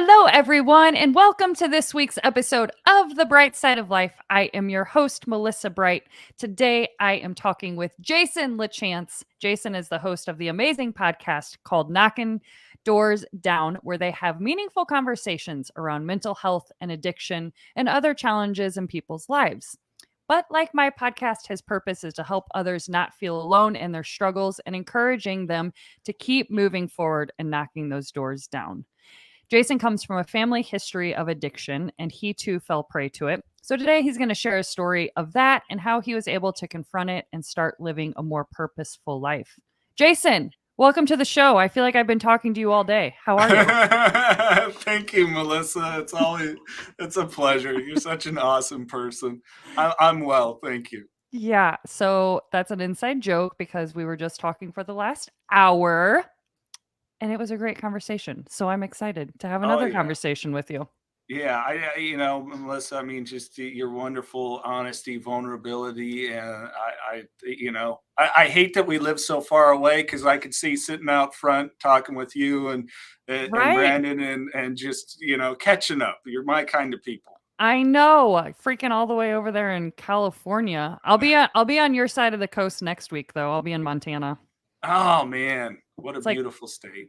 Hello, everyone, and welcome to this week's episode of The Bright Side of Life. I am your host, Melissa Bright. Today, I am talking with Jason LaChance. Jason is the host of the amazing podcast called Knockin Doorz Down, where they have meaningful conversations around mental health and addiction and other challenges in people's lives. But like my podcast, his purpose is to help others not feel alone in their struggles and encouraging them to keep moving forward and knocking those doors down. Jason comes from a family history of addiction, and he too fell prey to it. So today he's going to share a story of that and how he was able to confront it and start living a more purposeful life. Jason, welcome to the show. I feel like I've been talking to you all day. How are you? Thank you, Melissa. It's a pleasure. You're such an awesome person. I'm well, thank you. Yeah, so that's an inside joke because we were just talking for the last hour. And it was a great conversation. So I'm excited to have another conversation with you. Yeah, Melissa, I mean, just your wonderful honesty, vulnerability. And I hate that we live so far away because I could see sitting out front talking with you and Brandon and just, catching up. You're my kind of people. I know, freaking all the way over there in California. I'll be on your side of the coast next week, though. I'll be in Montana. Oh, man. What a beautiful state.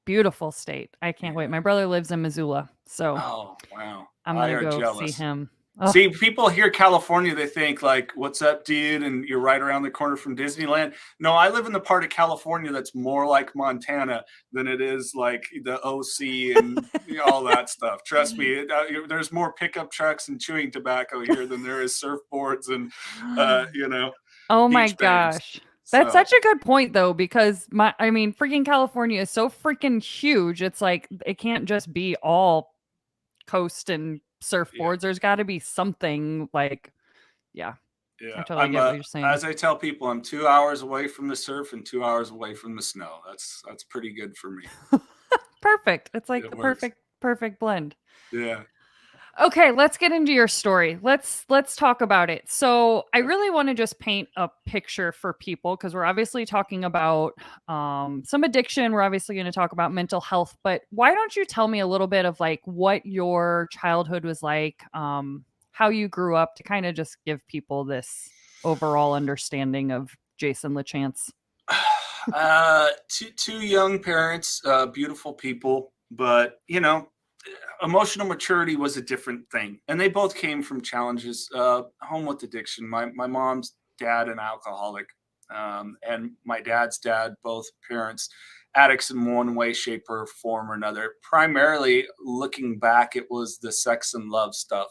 Beautiful state. I can't wait. My brother lives in Missoula, so wow. I'm going to go see him. Oh. See, people hear California, they think like, what's up, dude? And you're right around the corner from Disneyland. No, I live in the part of California that's more like Montana than it is like the OC and all that stuff. Trust me, there's more pickup trucks and chewing tobacco here than there is surfboards and, Oh my gosh. That's such a good point, though, because freaking California is so freaking huge. It's like it can't just be all coast and surfboards. There's got to be something like, I totally get what you're saying. As I tell people, I'm 2 hours away from the surf and 2 hours away from the snow. That's pretty good for me. Perfect. It's like the perfect blend. Yeah. Okay, let's get into your story. Let's talk about it. So I really want to just paint a picture for people because we're obviously talking about some addiction. We're obviously going to talk about mental health, but why don't you tell me a little bit of like what your childhood was like, how you grew up to kind of just give people this overall understanding of Jason LaChance? Two young parents, beautiful people, but emotional maturity was a different thing, and they both came from challenges. Home with addiction. My mom's dad an alcoholic, and my dad's dad, both parents addicts in one way, shape, or form or another. Primarily, looking back, it was the sex and love stuff.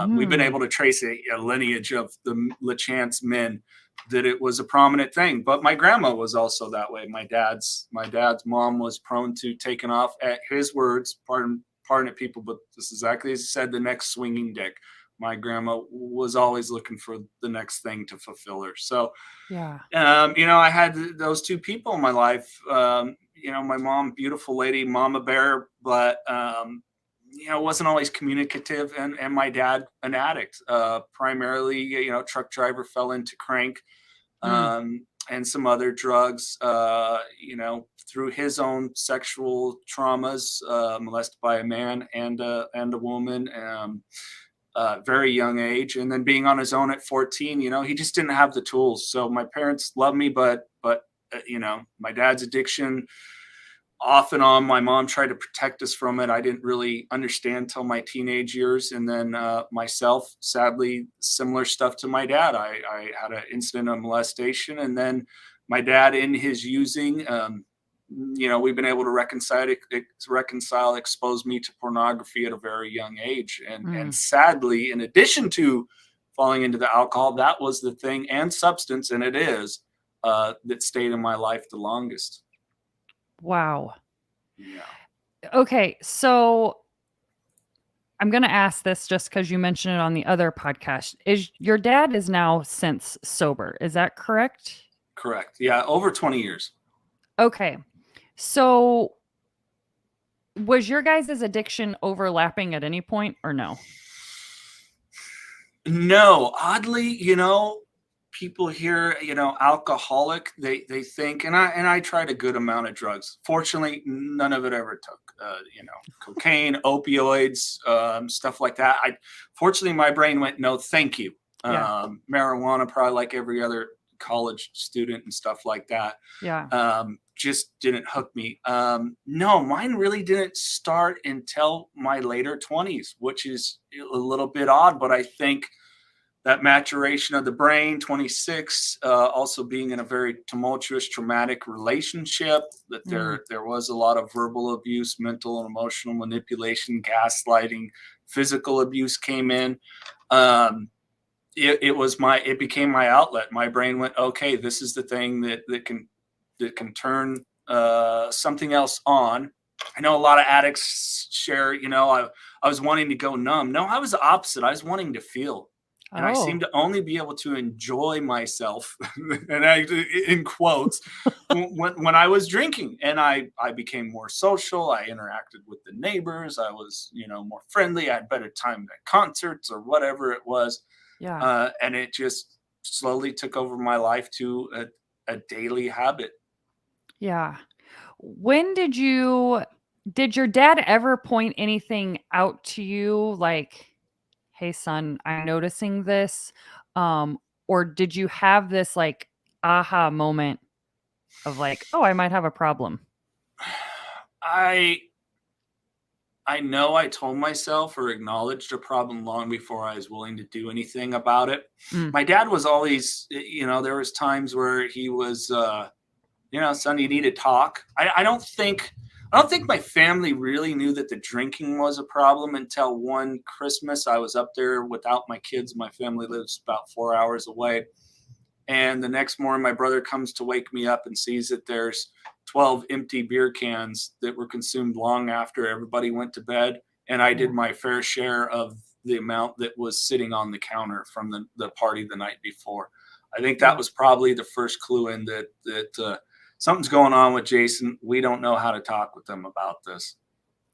We've been able to trace a lineage of the LaChance men that it was a prominent thing. But my grandma was also that way. My dad's mom was prone to taking off, at his words, pardon it, people, but this is exactly as he said, the next swinging dick. My grandma was always looking for the next thing to fulfill her. So, I had those two people in my life. My mom, beautiful lady, mama bear, but wasn't always communicative, and my dad, an addict, primarily, truck driver, fell into crank, and some other drugs, through his own sexual traumas, molested by a man and a woman, very young age. And then being on his own at 14, he just didn't have the tools. So my parents loved me, but my dad's addiction, off and on, my mom tried to protect us from it. I didn't really understand till my teenage years. And then myself, sadly, similar stuff to my dad. I had an incident of molestation, and then my dad, in his using, we've been able to reconcile, expose me to pornography at a very young age. And sadly, in addition to falling into the alcohol, that was the thing, and substance, and it is, that stayed in my life the longest. Wow. Yeah. Okay, so I'm going to ask this just because you mentioned it on the other podcast. Your dad is now since sober. Is that correct? Correct. Yeah, over 20 years. Okay. So was your guys' addiction overlapping at any point or no? No. Oddly, people hear, alcoholic, they think, and I tried a good amount of drugs. Fortunately, none of it ever took, cocaine, opioids, stuff like that. Fortunately, my brain went, no, thank you. Yeah. Marijuana, probably like every other college student and stuff like that. Yeah. Just didn't hook me. No, mine really didn't start until my later 20s, which is a little bit odd, but I think that maturation of the brain, 26, also being in a very tumultuous, traumatic relationship, that there was a lot of verbal abuse, mental and emotional manipulation, gaslighting, physical abuse came in. It became my outlet. My brain went, okay, this is the thing that can turn something else on. I know a lot of addicts share, I was wanting to go numb. No, I was the opposite. I was wanting to feel. And I seem to only be able to enjoy myself, and in quotes, when I was drinking. And I became more social. I interacted with the neighbors. I was, more friendly. I had better time at concerts or whatever it was. Yeah. And it just slowly took over my life to a daily habit. Yeah. Did your dad ever point anything out to you like, hey son, I'm noticing this? Or did you have this like aha moment of like, oh, I might have a problem? I know I told myself or acknowledged a problem long before I was willing to do anything about it. My dad was always, there was times where he was, son, you need to talk. I don't think my family really knew that the drinking was a problem until one Christmas. I was up there without my kids. My family lives about 4 hours away. And the next morning, my brother comes to wake me up and sees that there's 12 empty beer cans that were consumed long after everybody went to bed. And I did my fair share of the amount that was sitting on the counter from the party the night before. I think that was probably the first clue in that something's going on with Jason. We don't know how to talk with them about this.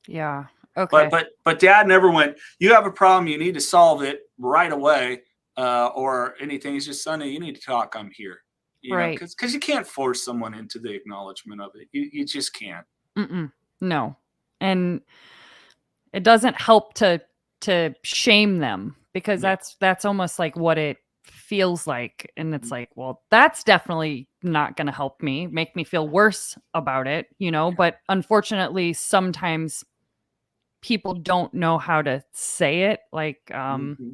Yeah. Okay. But dad never went, you have a problem, you need to solve it right away. Or anything. He's just, Sonny, you need to talk. I'm here. Right. Because you can't force someone into the acknowledgement of it. You just can't. No. And it doesn't help to shame them, because that's almost like what it feels like. And it's like, well, that's definitely not going to help me, make me feel worse about it, but unfortunately, sometimes people don't know how to say it, like,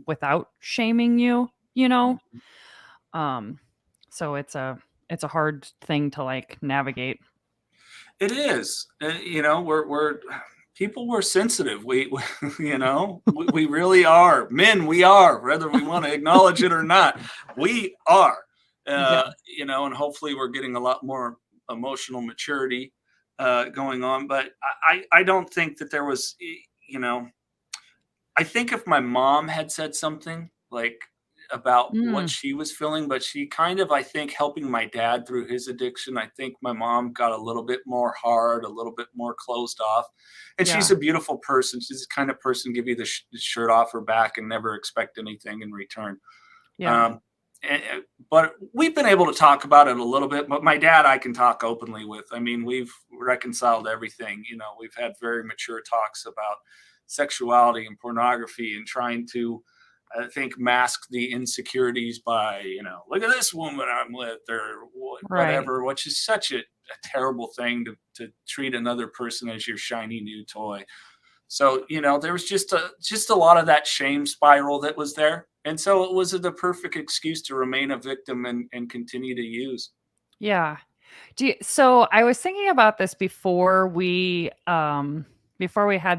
without shaming you, so it's a hard thing to like navigate. It is. We're people. We're sensitive. We we really are. Men, we are, whether we want to acknowledge it or not. We are. And hopefully we're getting a lot more emotional maturity going on. But I don't think that there was, I think if my mom had said something like about what she was feeling, but she kind of, I think, helping my dad through his addiction, I think my mom got a little bit more hard, a little bit more closed off. And she's a beautiful person. She's the kind of person give you the shirt off her back and never expect anything in return. But we've been able to talk about it a little bit. But my dad, I can talk openly with. I mean, we've reconciled everything. We've had very mature talks about sexuality and pornography and trying to, I think, mask the insecurities by, look at this woman I'm with or whatever, which is such a terrible thing to treat another person as your shiny new toy. So, there was just a lot of that shame spiral that was there. And so it was the perfect excuse to remain a victim and continue to use. Yeah. So I was thinking about this before we had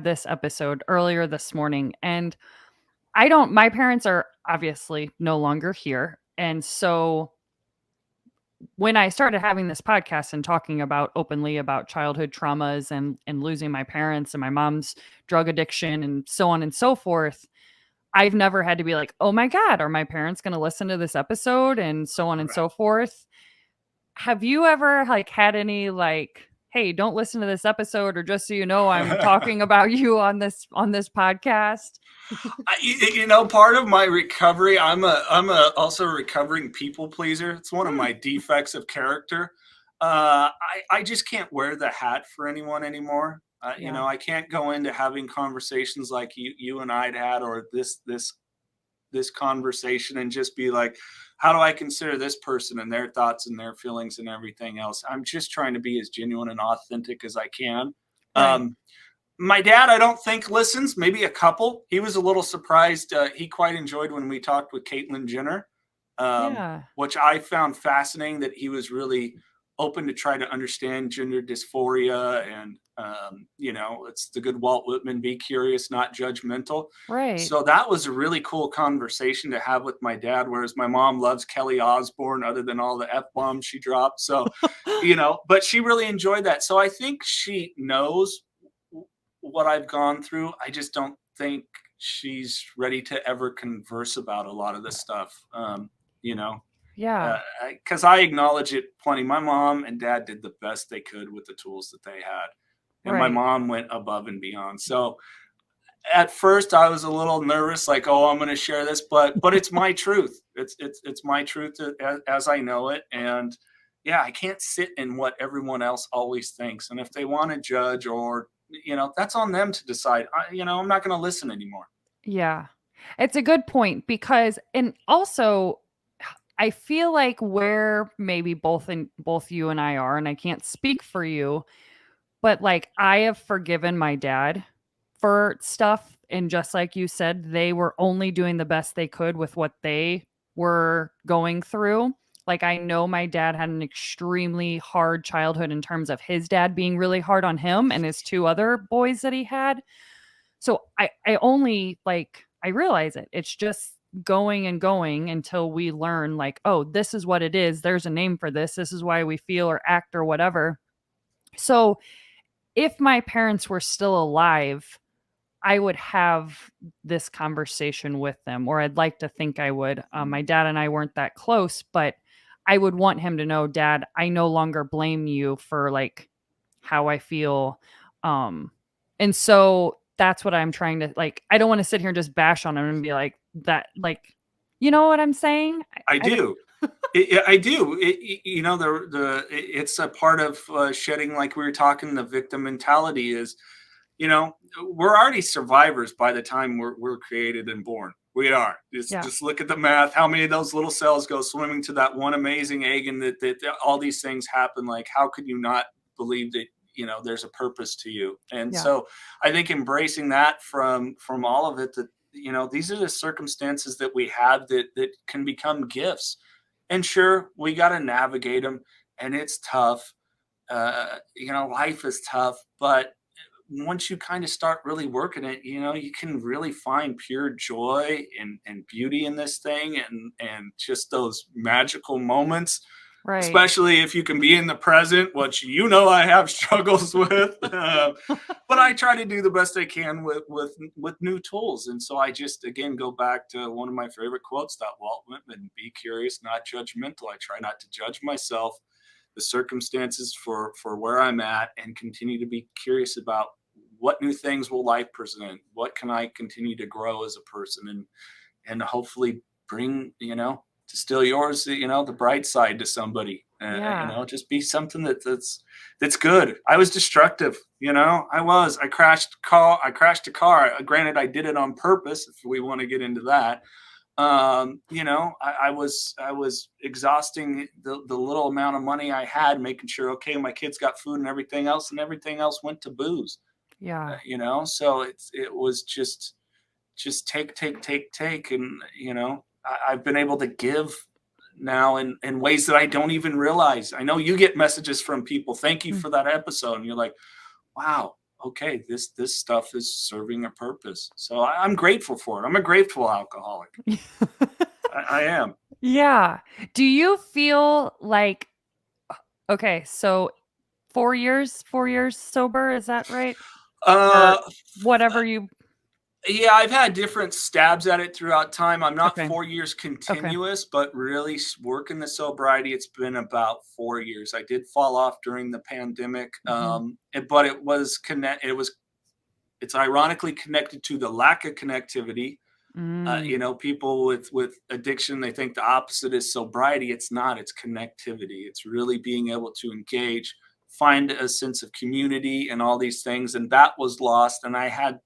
this episode earlier this morning, and my parents are obviously no longer here. And so when I started having this podcast and talking openly about childhood traumas and losing my parents and my mom's drug addiction and so on and so forth, I've never had to be like, oh my God, are my parents going to listen to this episode and so on and so forth. Have you ever like had any like, hey, don't listen to this episode, or just so you know, I'm talking about you on this podcast? Part of my recovery, I'm also a recovering people pleaser. It's one of my defects of character. I just can't wear the hat for anyone anymore. I can't go into having conversations like you and I'd had, or this conversation, and just be like, how do I consider this person and their thoughts and their feelings and everything else? I'm just trying to be as genuine and authentic as I can. Right. My dad, I don't think listens, maybe a couple. He was a little surprised. He quite enjoyed when we talked with Caitlyn Jenner, Yeah. which I found fascinating, that he was really open to try to understand gender dysphoria. And, it's the good Walt Whitman, be curious, not judgmental. Right. So that was a really cool conversation to have with my dad, whereas my mom loves Kelly Osbourne, other than all the F-bombs she dropped. So, but she really enjoyed that. So I think she knows what I've gone through. I just don't think she's ready to ever converse about a lot of this stuff. Yeah. Because I acknowledge it plenty. My mom and dad did the best they could with the tools that they had, and my Right. mom went above and beyond. So at first I was a little nervous, like, oh, I'm going to share this, but it's my truth. It's my truth as I know it. And yeah, I can't sit in what everyone else always thinks. And if they want to judge, or that's on them to decide. I'm not going to listen anymore. Yeah. It's a good point, because, and also, I feel like where maybe both you and I are, and I can't speak for you, but like, I have forgiven my dad for stuff, and just like you said, they were only doing the best they could with what they were going through. Like, I know my dad had an extremely hard childhood in terms of his dad being really hard on him and his two other boys that he had. So I only, like, I realize it. It's just going and going until we learn, like, oh, this is what it is. There's a name for this. This is why we feel or act or whatever. So if my parents were still alive, I would have this conversation with them, or I'd like to think I would. My dad and I weren't that close, but I would want him to know, Dad, I no longer blame you for like how I feel. And so that's what I'm trying to, like, I don't want to sit here and just bash on him and be like that, like, you know what I'm saying? I do. I do. It's a part of shedding, like we were talking, the victim mentality is, we're already survivors by the time we're created and born. We are. Just look at the math. How many of those little cells go swimming to that one amazing egg, and that all these things happen? Like, how could you not believe that, there's a purpose to you? And so I think embracing that from all of it, that, these are the circumstances that we have that can become gifts. And sure, we got to navigate them, and it's tough. Life is tough, but once you kind of start really working it, you can really find pure joy and beauty in this thing, and just those magical moments, Right. especially if you can be in the present, which, I have struggles with. But I try to do the best I can with new tools. And so I just, again, go back to one of my favorite quotes, that Walt Whitman, be curious, not judgmental. I try not to judge myself, the circumstances for where I'm at, and continue to be curious about what new things will life present. What can I continue to grow as a person, and hopefully bring, to still yours, the bright side to somebody. Just be something that's good. I was destructive. I crashed a car. Granted, I did it on purpose, if we want to get into that. I was exhausting the little amount of money I had, making sure, okay, my kids got food and everything else went to booze. Yeah. So it was just take. And, I've been able to give now in ways that I don't even realize. I know you get messages from people. Thank you for that episode. And you're like, wow, okay, this stuff is serving a purpose. So I'm grateful for it. I'm a grateful alcoholic. I am. Yeah. Do you feel like, okay, so 4 years sober, is that right? Or whatever you. Yeah, I've had different stabs at it throughout time. I'm not Okay. 4 years Okay. continuous, but really working the sobriety, it's been about 4 years. I did fall off during the pandemic, Mhm. but it's ironically connected to the lack of connectivity. Mm. People with addiction, they think the opposite is sobriety. It's not. It's connectivity. It's really being able to engage, find a sense of community, and all these things. And that was lost. And I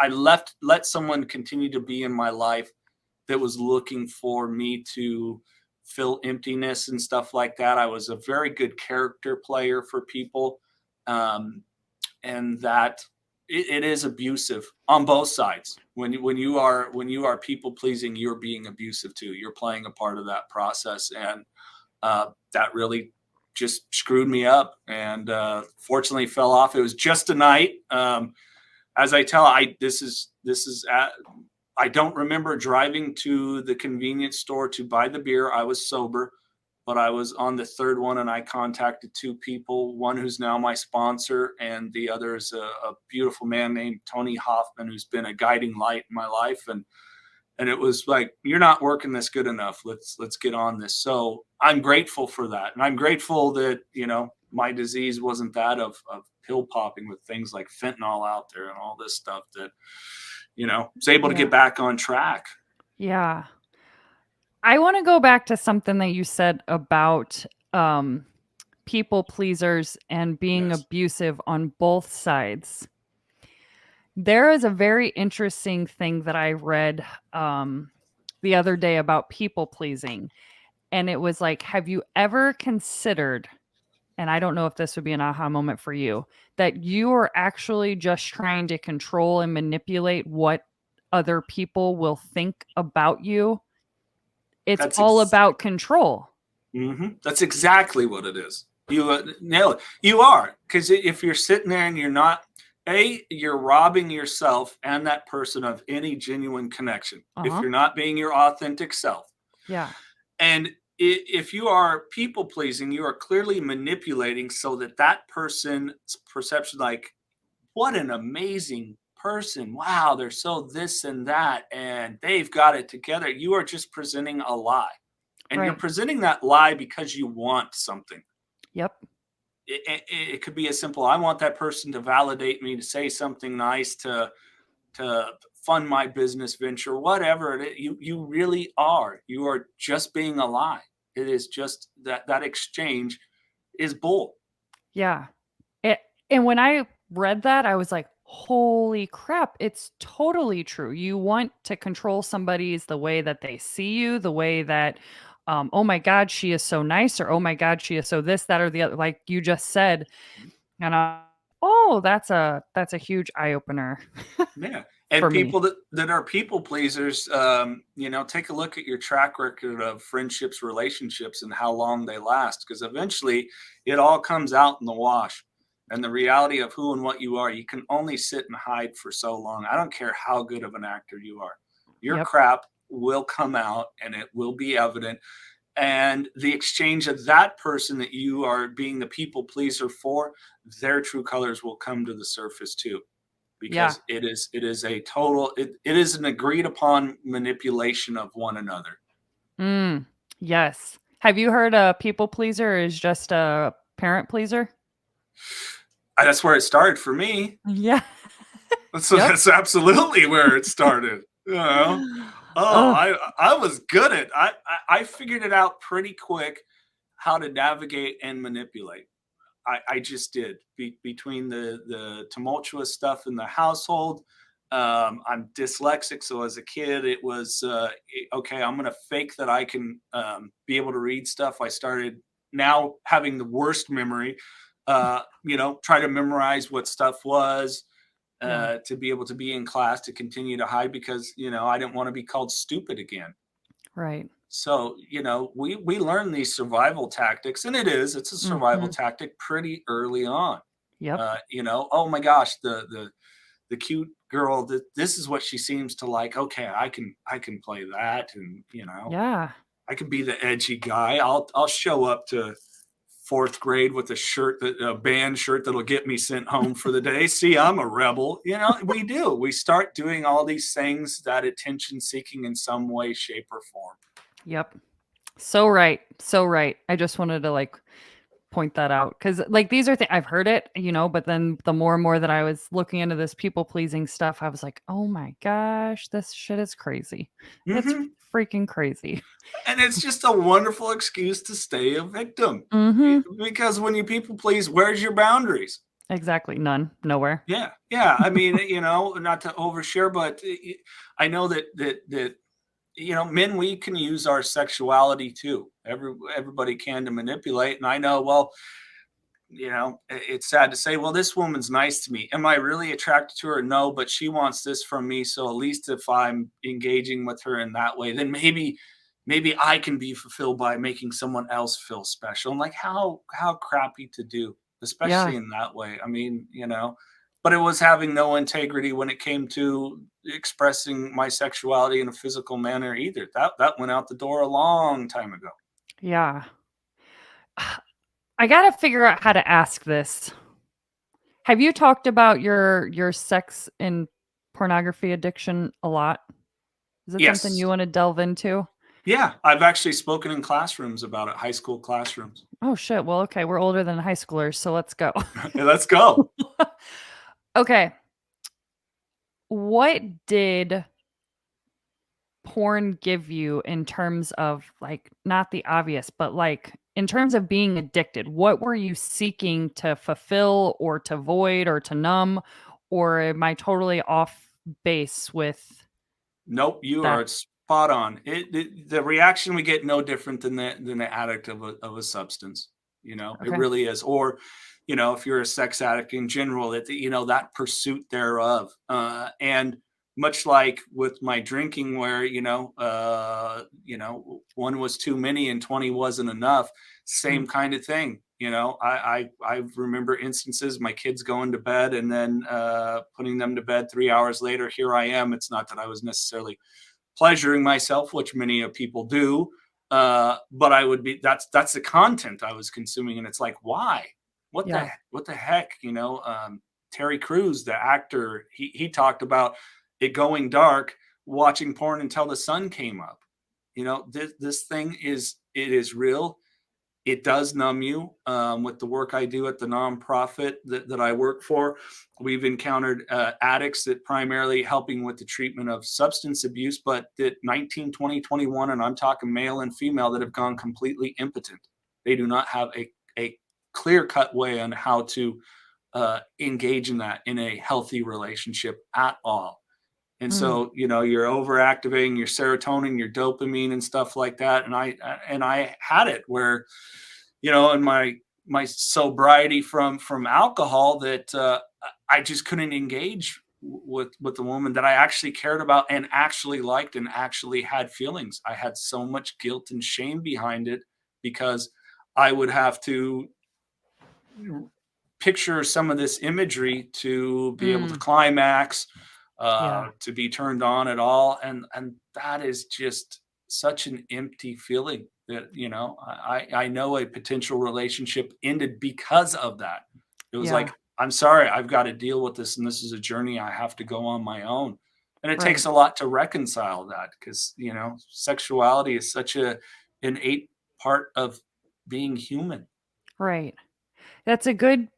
let someone continue to be in my life that was looking for me to fill emptiness and stuff like that. I was a very good character player for people, um, and that it is abusive on both sides. When you are people pleasing, you're being abusive too. You're playing a part of that process, and that really just screwed me up. And fortunately, fell off. It was just a night. As I tell, I don't remember driving to the convenience store to buy the beer. I was sober, but I was on the third one, and I contacted two people, one who's now my sponsor, and the other is a beautiful man named Tony Hoffman, who's been a guiding light in my life. And it was like, you're not working this good enough. Let's get on this. So I'm grateful for that. And I'm grateful that, my disease wasn't that of pill popping with things like fentanyl out there and all this stuff that, was able to Yeah. get back on track. Yeah. I want to go back to something that you said about people pleasers and being Yes. abusive on both sides. There is a very interesting thing that I read the other day about people pleasing. And it was like, have you ever considered, and I don't know if this would be an aha moment for you, that you are actually just trying to control and manipulate what other people will think about you? It's That's all about control. That's exactly what it is. You nail it. You are, because if you're sitting there and you're not, you're robbing yourself and that person of any genuine connection. If Uh-huh. you're not being your authentic self, Yeah. and if you are people pleasing, you are clearly manipulating so that that person's perception, like, what an amazing person. Wow, they're so this and that, and they've got it together. You are just presenting a lie. And you're Right. presenting that lie because you want something. Yep. It could be as simple. I want that person to validate me, to say something nice, to fund my business venture, whatever it is. You really are. You are just being a lie. It is just that exchange is bull. Yeah. It, and when I read that, I was like, holy crap, it's totally true. You want to control somebody's the way that they see you, the way that, oh my God, she is so nice, or oh my God, she is so this, that, or the other, like you just said. And oh, that's a huge eye opener Yeah. for And me. people that are people pleasers, take a look at your track record of friendships, relationships, and how long they last. Because eventually it all comes out in the wash. And the reality of who and what you are, you can only sit and hide for so long. I don't care how good of an actor you are. Your Yep. crap will come out and it will be evident. And the exchange of that person that you are being the people pleaser for, their true colors will come to the surface too, Yeah. because it is an agreed upon manipulation of one another. Mm, yes. Have you heard a people pleaser is just a parent pleaser? That's where it started for me. Yeah. So Yep. that's absolutely where it started. Oh, Oh, I was good at I figured it out pretty quick how to navigate and manipulate. I just did. Between the tumultuous stuff in the household. I'm dyslexic, so as a kid, it was okay. I'm going to fake that I can be able to read stuff. I started now having the worst memory. Try to memorize what stuff was yeah. to be able to be in class, to continue to hide because I didn't want to be called stupid again. Right. So, we learn these survival tactics, and it's a survival Mhm. tactic pretty early on. Yep. Oh my gosh, the cute girl, this is what she seems to like. Okay, I can play that, and Yeah. I can be the edgy guy. I'll show up to 4th grade with a band shirt that'll get me sent home for the day. See, I'm a rebel. We do. We start doing all these things, that attention seeking in some way, shape, or form. Yep. So right. So right. I just wanted to point that out because these are things I've heard it, but then the more and more that I was looking into this people pleasing stuff, I was like, oh my gosh, this shit is crazy. It's freaking crazy. And it's just a wonderful excuse to stay a victim. Because when you people please, where's your boundaries? Exactly. None. Nowhere. Yeah. I mean, not to overshare, but I know that men, we can use our sexuality too. Everybody can, to manipulate. And I know, well, it's sad to say, well, this woman's nice to me. Am I really attracted to her? No, but she wants this from me. So at least if I'm engaging with her in that way, then maybe I can be fulfilled by making someone else feel special. And how crappy to do, especially in that way. I mean, but it was having no integrity when it came to expressing my sexuality in a physical manner either. That went out the door a long time ago. Yeah. I got to figure out how to ask this. Have you talked about your sex and pornography addiction a lot? Is it something you want to delve into? Yeah, I've actually spoken in classrooms about it, high school classrooms. Oh, shit. Well, okay. We're older than high schoolers, so let's go. Yeah, let's go. Okay. What did porn give you in terms of not the obvious, but in terms of being addicted? What were you seeking to fulfill or to void or to numb? Or am I totally off base with? Nope, you are spot on. The reaction we get no different than the addict of a substance. It really is. Or, if you're a sex addict in general, that pursuit thereof. And much like with my drinking, where one was too many and 20 wasn't enough. Same kind of thing. I remember instances, my kids going to bed and then putting them to bed 3 hours later. Here I am. It's not that I was necessarily pleasuring myself, which many people do, but I would be. That's the content I was consuming, and it's like, why? What the heck? Terry Crews, the actor, he talked about it going dark, watching porn until the sun came up. This thing is real. It does numb you. With the work I do at the nonprofit that I work for, we've encountered addicts that primarily helping with the treatment of substance abuse, but that 19, 20, 21, and I'm talking male and female, that have gone completely impotent. They do not have a clear-cut way on how to engage in that in a healthy relationship at all. And so, you're overactivating your serotonin, your dopamine and stuff like that. And I had it where, in my sobriety from alcohol, that I just couldn't engage with the woman that I actually cared about and actually liked and actually had feelings. I had so much guilt and shame behind it because I would have to picture some of this imagery to be able to climax, to be turned on at all. And that is just such an empty feeling that, I know a potential relationship ended because of that. It was like, I'm sorry, I've got to deal with this. And this is a journey I have to go on my own. And it takes a lot to reconcile that because, sexuality is such an innate part of being human. Right. That's a good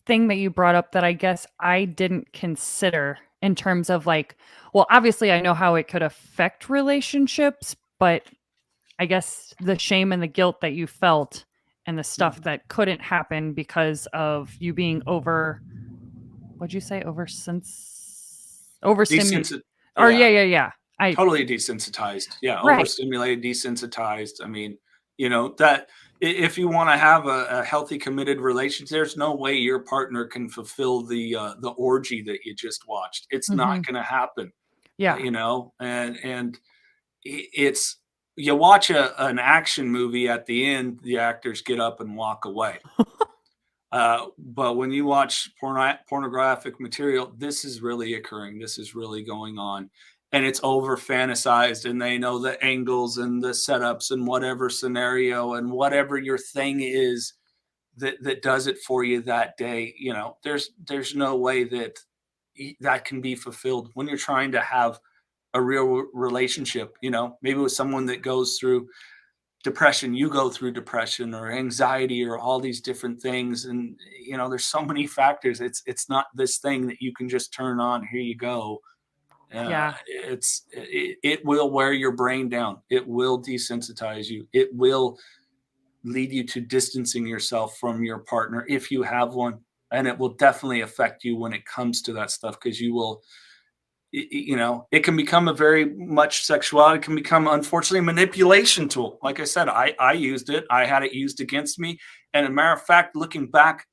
thing that you brought up that I guess I didn't consider in terms of well, obviously I know how it could affect relationships, but I guess the shame and the guilt that you felt and the stuff that couldn't happen because of you being what'd you say? Overstimulated. Or yeah. Totally desensitized. Yeah. Right. Overstimulated, desensitized. I mean, that if you want to have a healthy, committed relationship, there's no way your partner can fulfill the orgy that you just watched. It's not going to happen. Yeah. And it's, you watch an action movie, at the end, the actors get up and walk away. But when you watch pornographic material, this is really occurring. This is really going on. and it's over fantasized, and they know the angles and the setups and whatever scenario and whatever your thing is that does it for you that day. There's no way that that can be fulfilled when you're trying to have a real relationship, maybe with someone that goes through depression, you go through depression or anxiety or all these different things. And, there's so many factors. It's not this thing that you can just turn on. Here you go. Yeah. It will wear your brain down. It will desensitize you. It will lead you to distancing yourself from your partner if you have one. And it will definitely affect you when it comes to that stuff, because you will, it can become a very much sexuality can become, unfortunately, a manipulation tool. Like I said, I used it. I had it used against me. And as a matter of fact, looking back,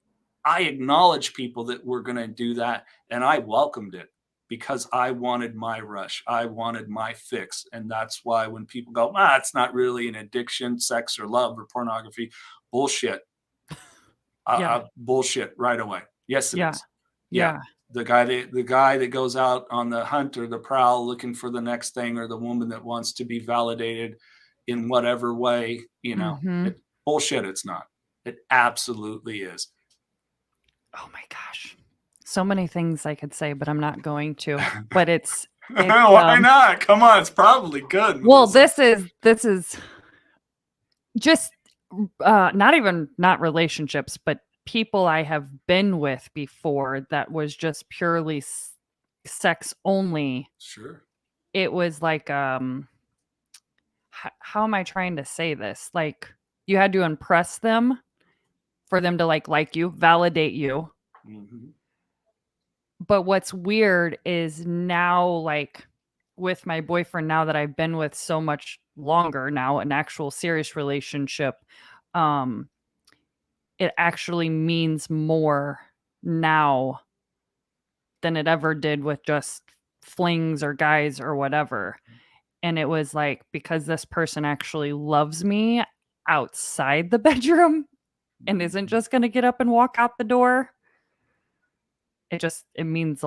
I acknowledge people that were going to do that, and I welcomed it because I wanted my rush. I wanted my fix. And that's why when people go, it's not really an addiction, sex or love or pornography, bullshit. Bullshit right away. Yes, it is. Yeah. The guy that goes out on the hunt or the prowl looking for the next thing, or the woman that wants to be validated in whatever way, bullshit. It's not. It absolutely is. Oh my gosh. So many things I could say, but I'm not going to. But it's why not? Come on, it's probably good. Well, this is just not relationships, but people I have been with before that was just purely sex only. Sure. It was like how am I trying to say this? Like, you had to impress them for them to like you, validate you. Mm-hmm. But what's weird is now, like, with my boyfriend now that I've been with so much longer now, an actual serious relationship, it actually means more now than it ever did with just flings or guys or whatever. And it was like, because this person actually loves me outside the bedroom and isn't just going to get up and walk out the door, it means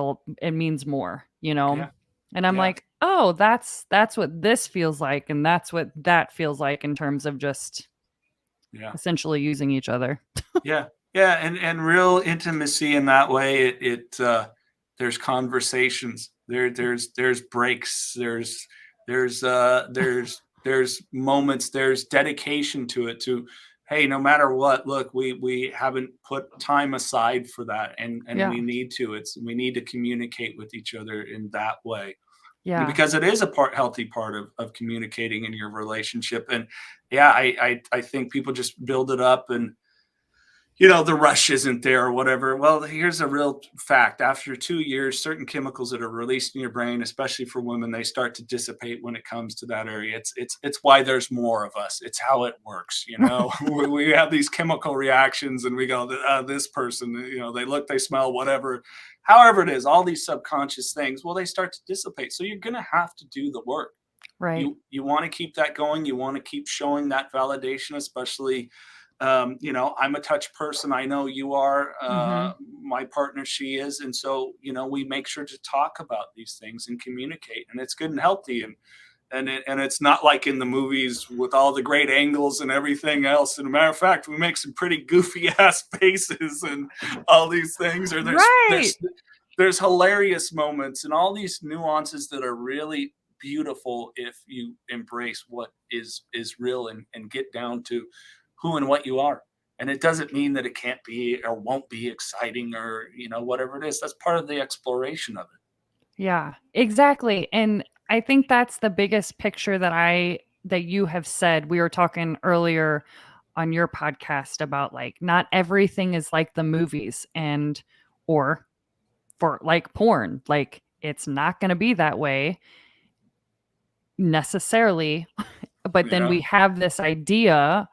more, Yeah. And I'm like, oh, that's what this feels like, and that's what that feels like in terms of just essentially using each other. Yeah and real intimacy in that way. It there's conversations, there's breaks, there's moments, there's dedication to it, to, hey, no matter what, look, we haven't put time aside for that, and we need to communicate with each other in that way. Yeah, because it is a healthy part of communicating in your relationship. And I think people just build it up, and the rush isn't there or whatever. Well, here's a real fact. After 2 years, certain chemicals that are released in your brain, especially for women, they start to dissipate when it comes to that area. It's why there's more of us. It's how it works. We have these chemical reactions, and we go, this person, they look, they smell, whatever, however it is, all these subconscious things, well, they start to dissipate. So you're going to have to do the work. right. You want to keep that going. You want to keep showing that validation, especially, I'm a touch person. I know you are. My partner, she is. And so, we make sure to talk about these things and communicate, and it's good and healthy. And it's not like in the movies with all the great angles and everything else. And a matter of fact, we make some pretty goofy ass faces and all these things. Or there's hilarious moments and all these nuances that are really beautiful if you embrace what is real and get down to who and what you are. And it doesn't mean that it can't be or won't be exciting or, whatever it is. That's part of the exploration of it. Yeah, exactly. And I think that's the biggest picture that you have said. We were talking earlier on your podcast about, like, not everything is like the movies, or for like porn, like, it's not going to be that way necessarily. But then we have this idea,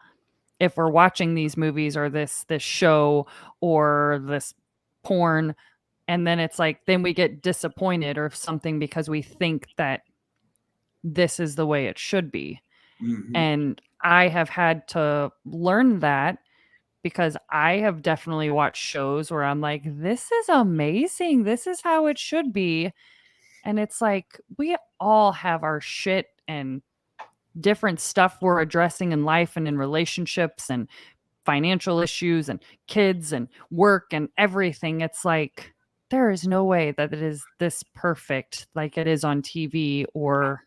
if we're watching these movies or this show or this porn, and then it's like, then we get disappointed or something because we think that this is the way it should be. Mm-hmm. And I have had to learn that, because I have definitely watched shows where I'm like, this is amazing, this is how it should be. And it's like we all have our shit and different stuff we're addressing in life and in relationships and financial issues and kids and work and everything. It's like there is no way that it is this perfect like it is on TV or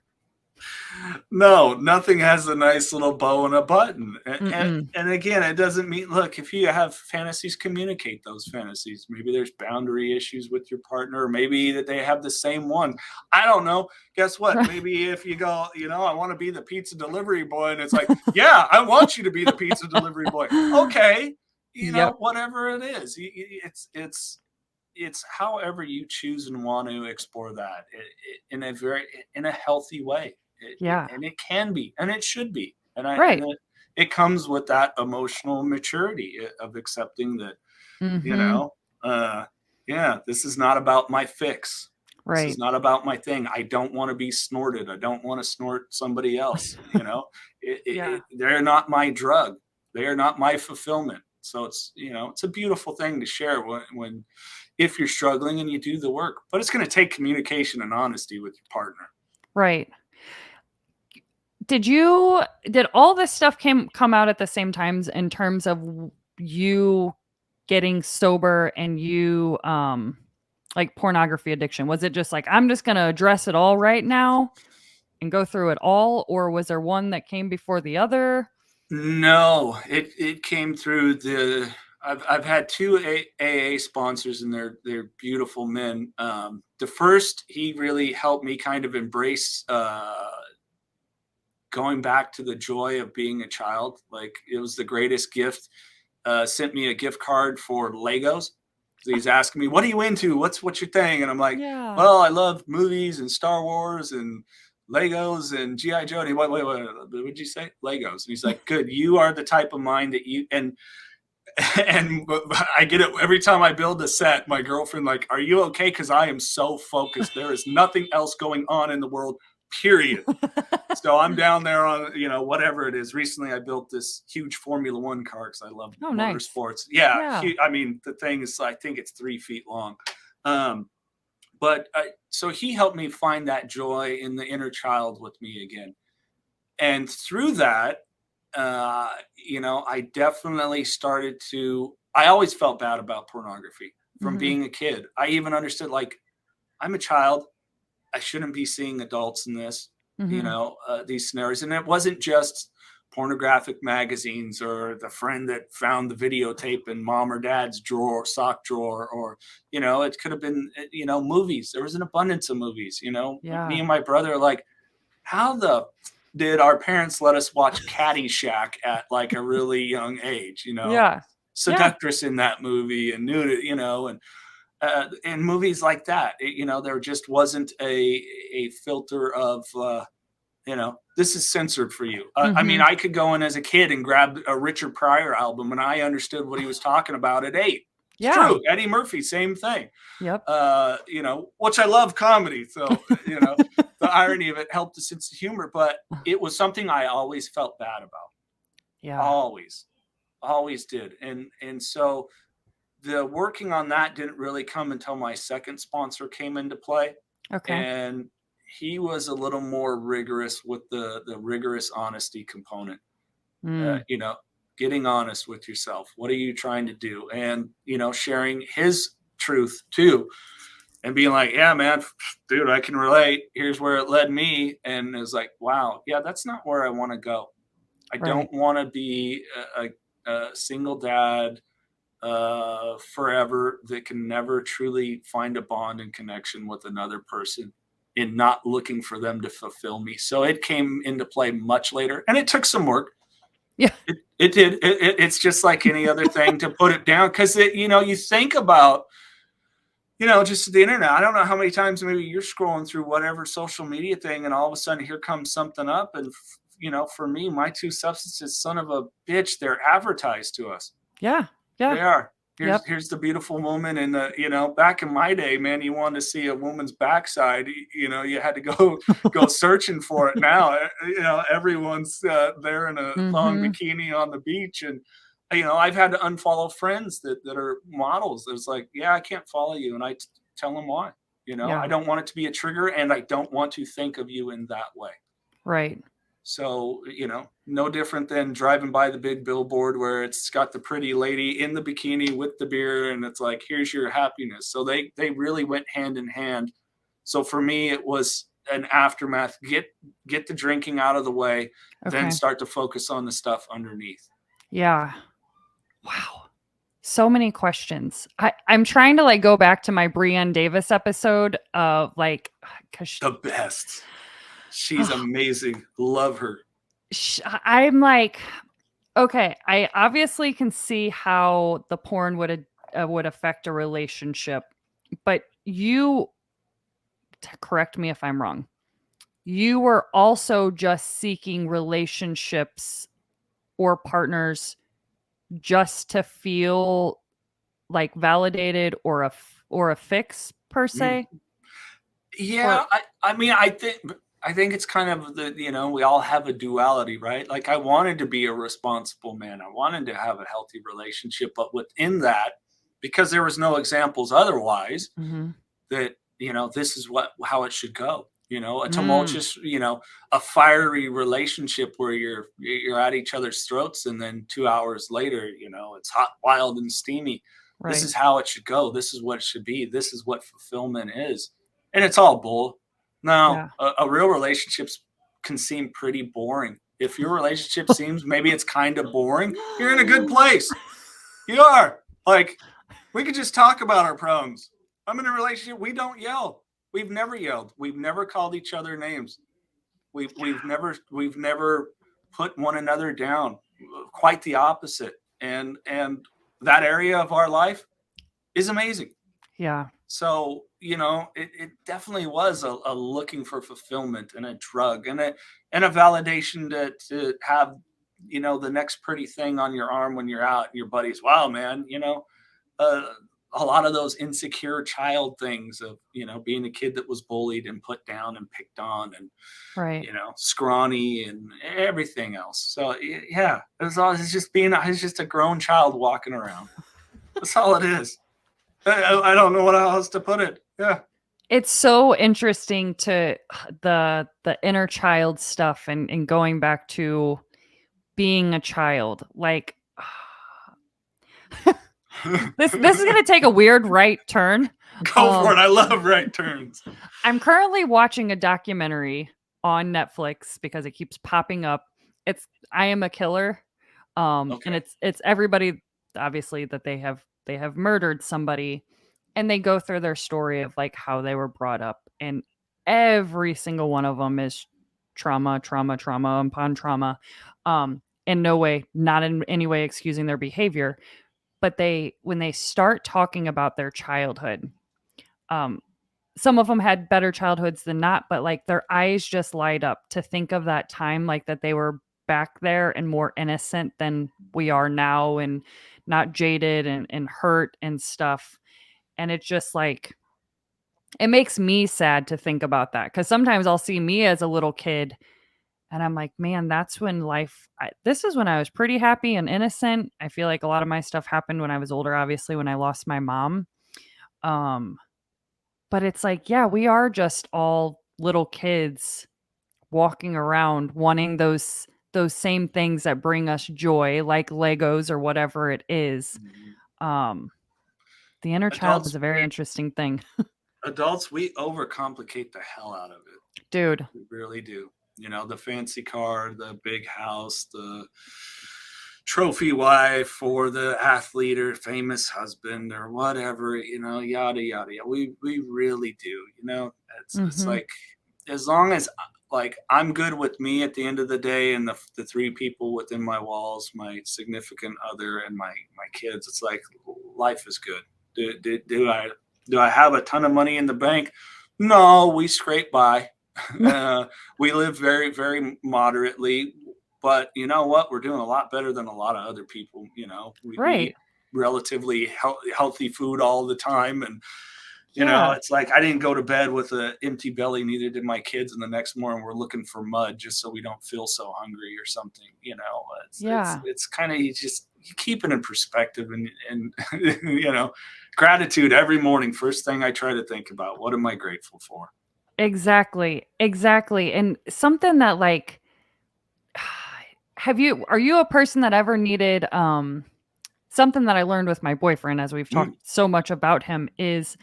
No, nothing has a nice little bow and a button. mm-mm. And again, it doesn't mean, look, if you have fantasies, communicate those fantasies. Maybe there's boundary issues with your partner, or maybe that they have the same one. I don't know. Guess what? Maybe if you go, I want to be the pizza delivery boy, and it's like, yeah, I want you to be the pizza delivery boy. Okay. Yep. Whatever it is, it's however you choose and want to explore that in a healthy way. Yeah. And it can be, and it should be, Right. and it comes with that emotional maturity of accepting that, Mm-hmm. yeah, this is not about my fix. This is Right. not about my thing. I don't want to be snorted. I don't want to snort somebody else. Yeah. They're not my drug. They are not my fulfillment. So it's a beautiful thing to share when if you're struggling and you do the work, but it's going to take communication and honesty with your partner. Right. Did all this stuff come out at the same times in terms of you getting sober and you like pornography addiction? Was it just like I'm just going to address it all right now and go through it all, or was there one that came before the other? No, it came through I've had two AA sponsors, and they're beautiful men. The first, he really helped me kind of embrace going back to the joy of being a child. Like, it was the greatest gift. Sent me a gift card for Legos. He's asking me, what are you into? What's your thing? And I'm like, Yeah. well, I love movies and Star Wars and Legos and G.I. Joe. And he, wait, what did you say? Legos. And he's like, good. You are the type of mind that you, and I get it every time I build a set. My girlfriend, like, are you okay? Because I am so focused. There is nothing else going on in the world, period. So I'm down there on, whatever it is. Recently, I built this huge Formula One car because I love motorsports. Nice. Yeah. I mean, the thing is, I think it's 3 feet long. So he helped me find that joy in the inner child with me again. And through that, I definitely started I always felt bad about pornography from being a kid. I even understood, like, I'm a child. I shouldn't be seeing adults in this, these scenarios. And it wasn't just pornographic magazines or the friend that found the videotape in mom or dad's sock drawer, or, it could have been, movies. There was an abundance of movies, Yeah. Me and my brother are like, how did our parents let us watch Caddyshack at like a really young age, Yeah. Seductress in that movie, and nudity, and movies like that, there just wasn't a filter of, this is censored for you. I mean, I could go in as a kid and grab a Richard Pryor album, and I understood what he was talking about at 8. It's true. Eddie Murphy, same thing. Yep. Which I love comedy. So, the irony of it helped the sense of humor, but it was something I always felt bad about. Yeah. Always did. And so the working on that didn't really come until my second sponsor came into play. Okay. And he was a little more rigorous with the rigorous honesty component. Getting honest with yourself. What are you trying to do? And, sharing his truth too, and being like, yeah, man, dude, I can relate. Here's where it led me. And it was like, wow, yeah, that's not where I want to go. I don't want to be a single dad forever that can never truly find a bond and connection with another person, and not looking for them to fulfill me. So it came into play much later, and it took some work. Yeah, it did. It's just like any other thing to put it down. Cause you think about, just the internet. I don't know how many times maybe you're scrolling through whatever social media thing, and all of a sudden here comes something up. And, for me, my 2 substances, son of a bitch, they're advertised to us. Yeah. Yeah. They are. Here's the beautiful woman. And back in my day, man, you wanted to see a woman's backside, you had to go searching for it. Now, everyone's there in a thong bikini on the beach. And, I've had to unfollow friends that are models. It's like, yeah, I can't follow you. And I tell them why. You know, I Yeah. don't want it to be a trigger, and I don't want to think of you in that way. Right. So, you know, no different than driving by the big billboard where it's got the pretty lady in the bikini with the beer, and it's like, here's your happiness. So they really went hand in hand. So for me, it was an aftermath. Get the drinking out of the way, then Okay. start to focus on the stuff underneath. Yeah. Wow. So many questions. I'm trying to like go back to my Breanne Davis episode of like, cause The best. She's amazing. Love her. I'm like, okay, I obviously can see how the porn would affect a relationship, but you correct me if I'm wrong. You were also just seeking relationships or partners just to feel like validated or a fix per se. Yeah, I mean, I think it's kind of the, you know, we all have a duality, right? Like I wanted to be a responsible man. I wanted to have a healthy relationship, but within that, because there was no examples otherwise, Mhm. that, you know, this is how it should go. You know, a Mm, tumultuous, you know, a fiery relationship where you're at each other's throats, and then 2 hours later, you know, it's hot, wild, and steamy. This right. is how it should go. This is what it should be. This is what fulfillment is, and it's all bull. Now, Yeah. a real relationship can seem pretty boring. If your relationship seems maybe it's kind of boring, you're in a good place. You are. Like, we could just talk about our problems. I'm in a relationship. We don't yell. We've never yelled. We've never called each other names. We've never put one another down. Quite the opposite. And that area of our life is amazing. Yeah. So, you know, it definitely was a looking for fulfillment and a drug and a validation to have, you know, the next pretty thing on your arm when you're out and your buddies, wow, man, you know, uh, a lot of those insecure child things of, you know, being a kid that was bullied and put down and picked on and, Right. you know, scrawny and everything else. So yeah, it's just a grown child walking around. That's all it is. I don't know what else to put it. Yeah. It's so interesting to the inner child stuff and going back to being a child. Like this is going to take a weird right turn. Go for it. I love right turns. I'm currently watching a documentary on Netflix because it keeps popping up. It's I Am a Killer. And Okay. it's everybody obviously that they have murdered somebody, and they go through their story of like how they were brought up, and every single one of them is trauma upon trauma. In no way, not in any way excusing their behavior, but they when they start talking about their childhood, um some of them had better childhoods than not, but like their eyes just light up to think of that time, like that they were back there and more innocent than we are now, and not jaded and hurt and stuff. And it's just like, it makes me sad to think about that, because sometimes I'll see me as a little kid and I'm like, man, that's when this is when I was pretty happy and innocent. I feel like a lot of my stuff happened when I was older, obviously, when I lost my mom. Um, but it's like, yeah, we are just all little kids walking around wanting those same things that bring us joy, like Legos or whatever it is. Um, the inner child is Adults, a very interesting thing. we overcomplicate the hell out of it. Dude. We really do. You know, the fancy car, the big house, the trophy wife, or the athlete or famous husband or whatever, you know, yada yada yada. We really do. You know, it's Mhm. like, as long as like I'm good with me at the end of the day, and the three people within my walls, my significant other and my kids, it's like life is good. Do I have a ton of money in the bank? No, we scrape by. uh, we live very, very moderately, but you know what? We're doing a lot better than a lot of other people. You know, we eat Right. relatively healthy food all the time. And, you know, Yeah. it's like I didn't go to bed with an empty belly, neither did my kids. And the next morning we're looking for mud just so we don't feel so hungry or something. You know, Yeah. it's kind of, you keep it in perspective, and you know, Gratitude every morning. First thing I try to think about, what am I grateful for? Exactly. And something that like, are you a person that ever needed, something that I learned with my boyfriend as we've talked so much about him is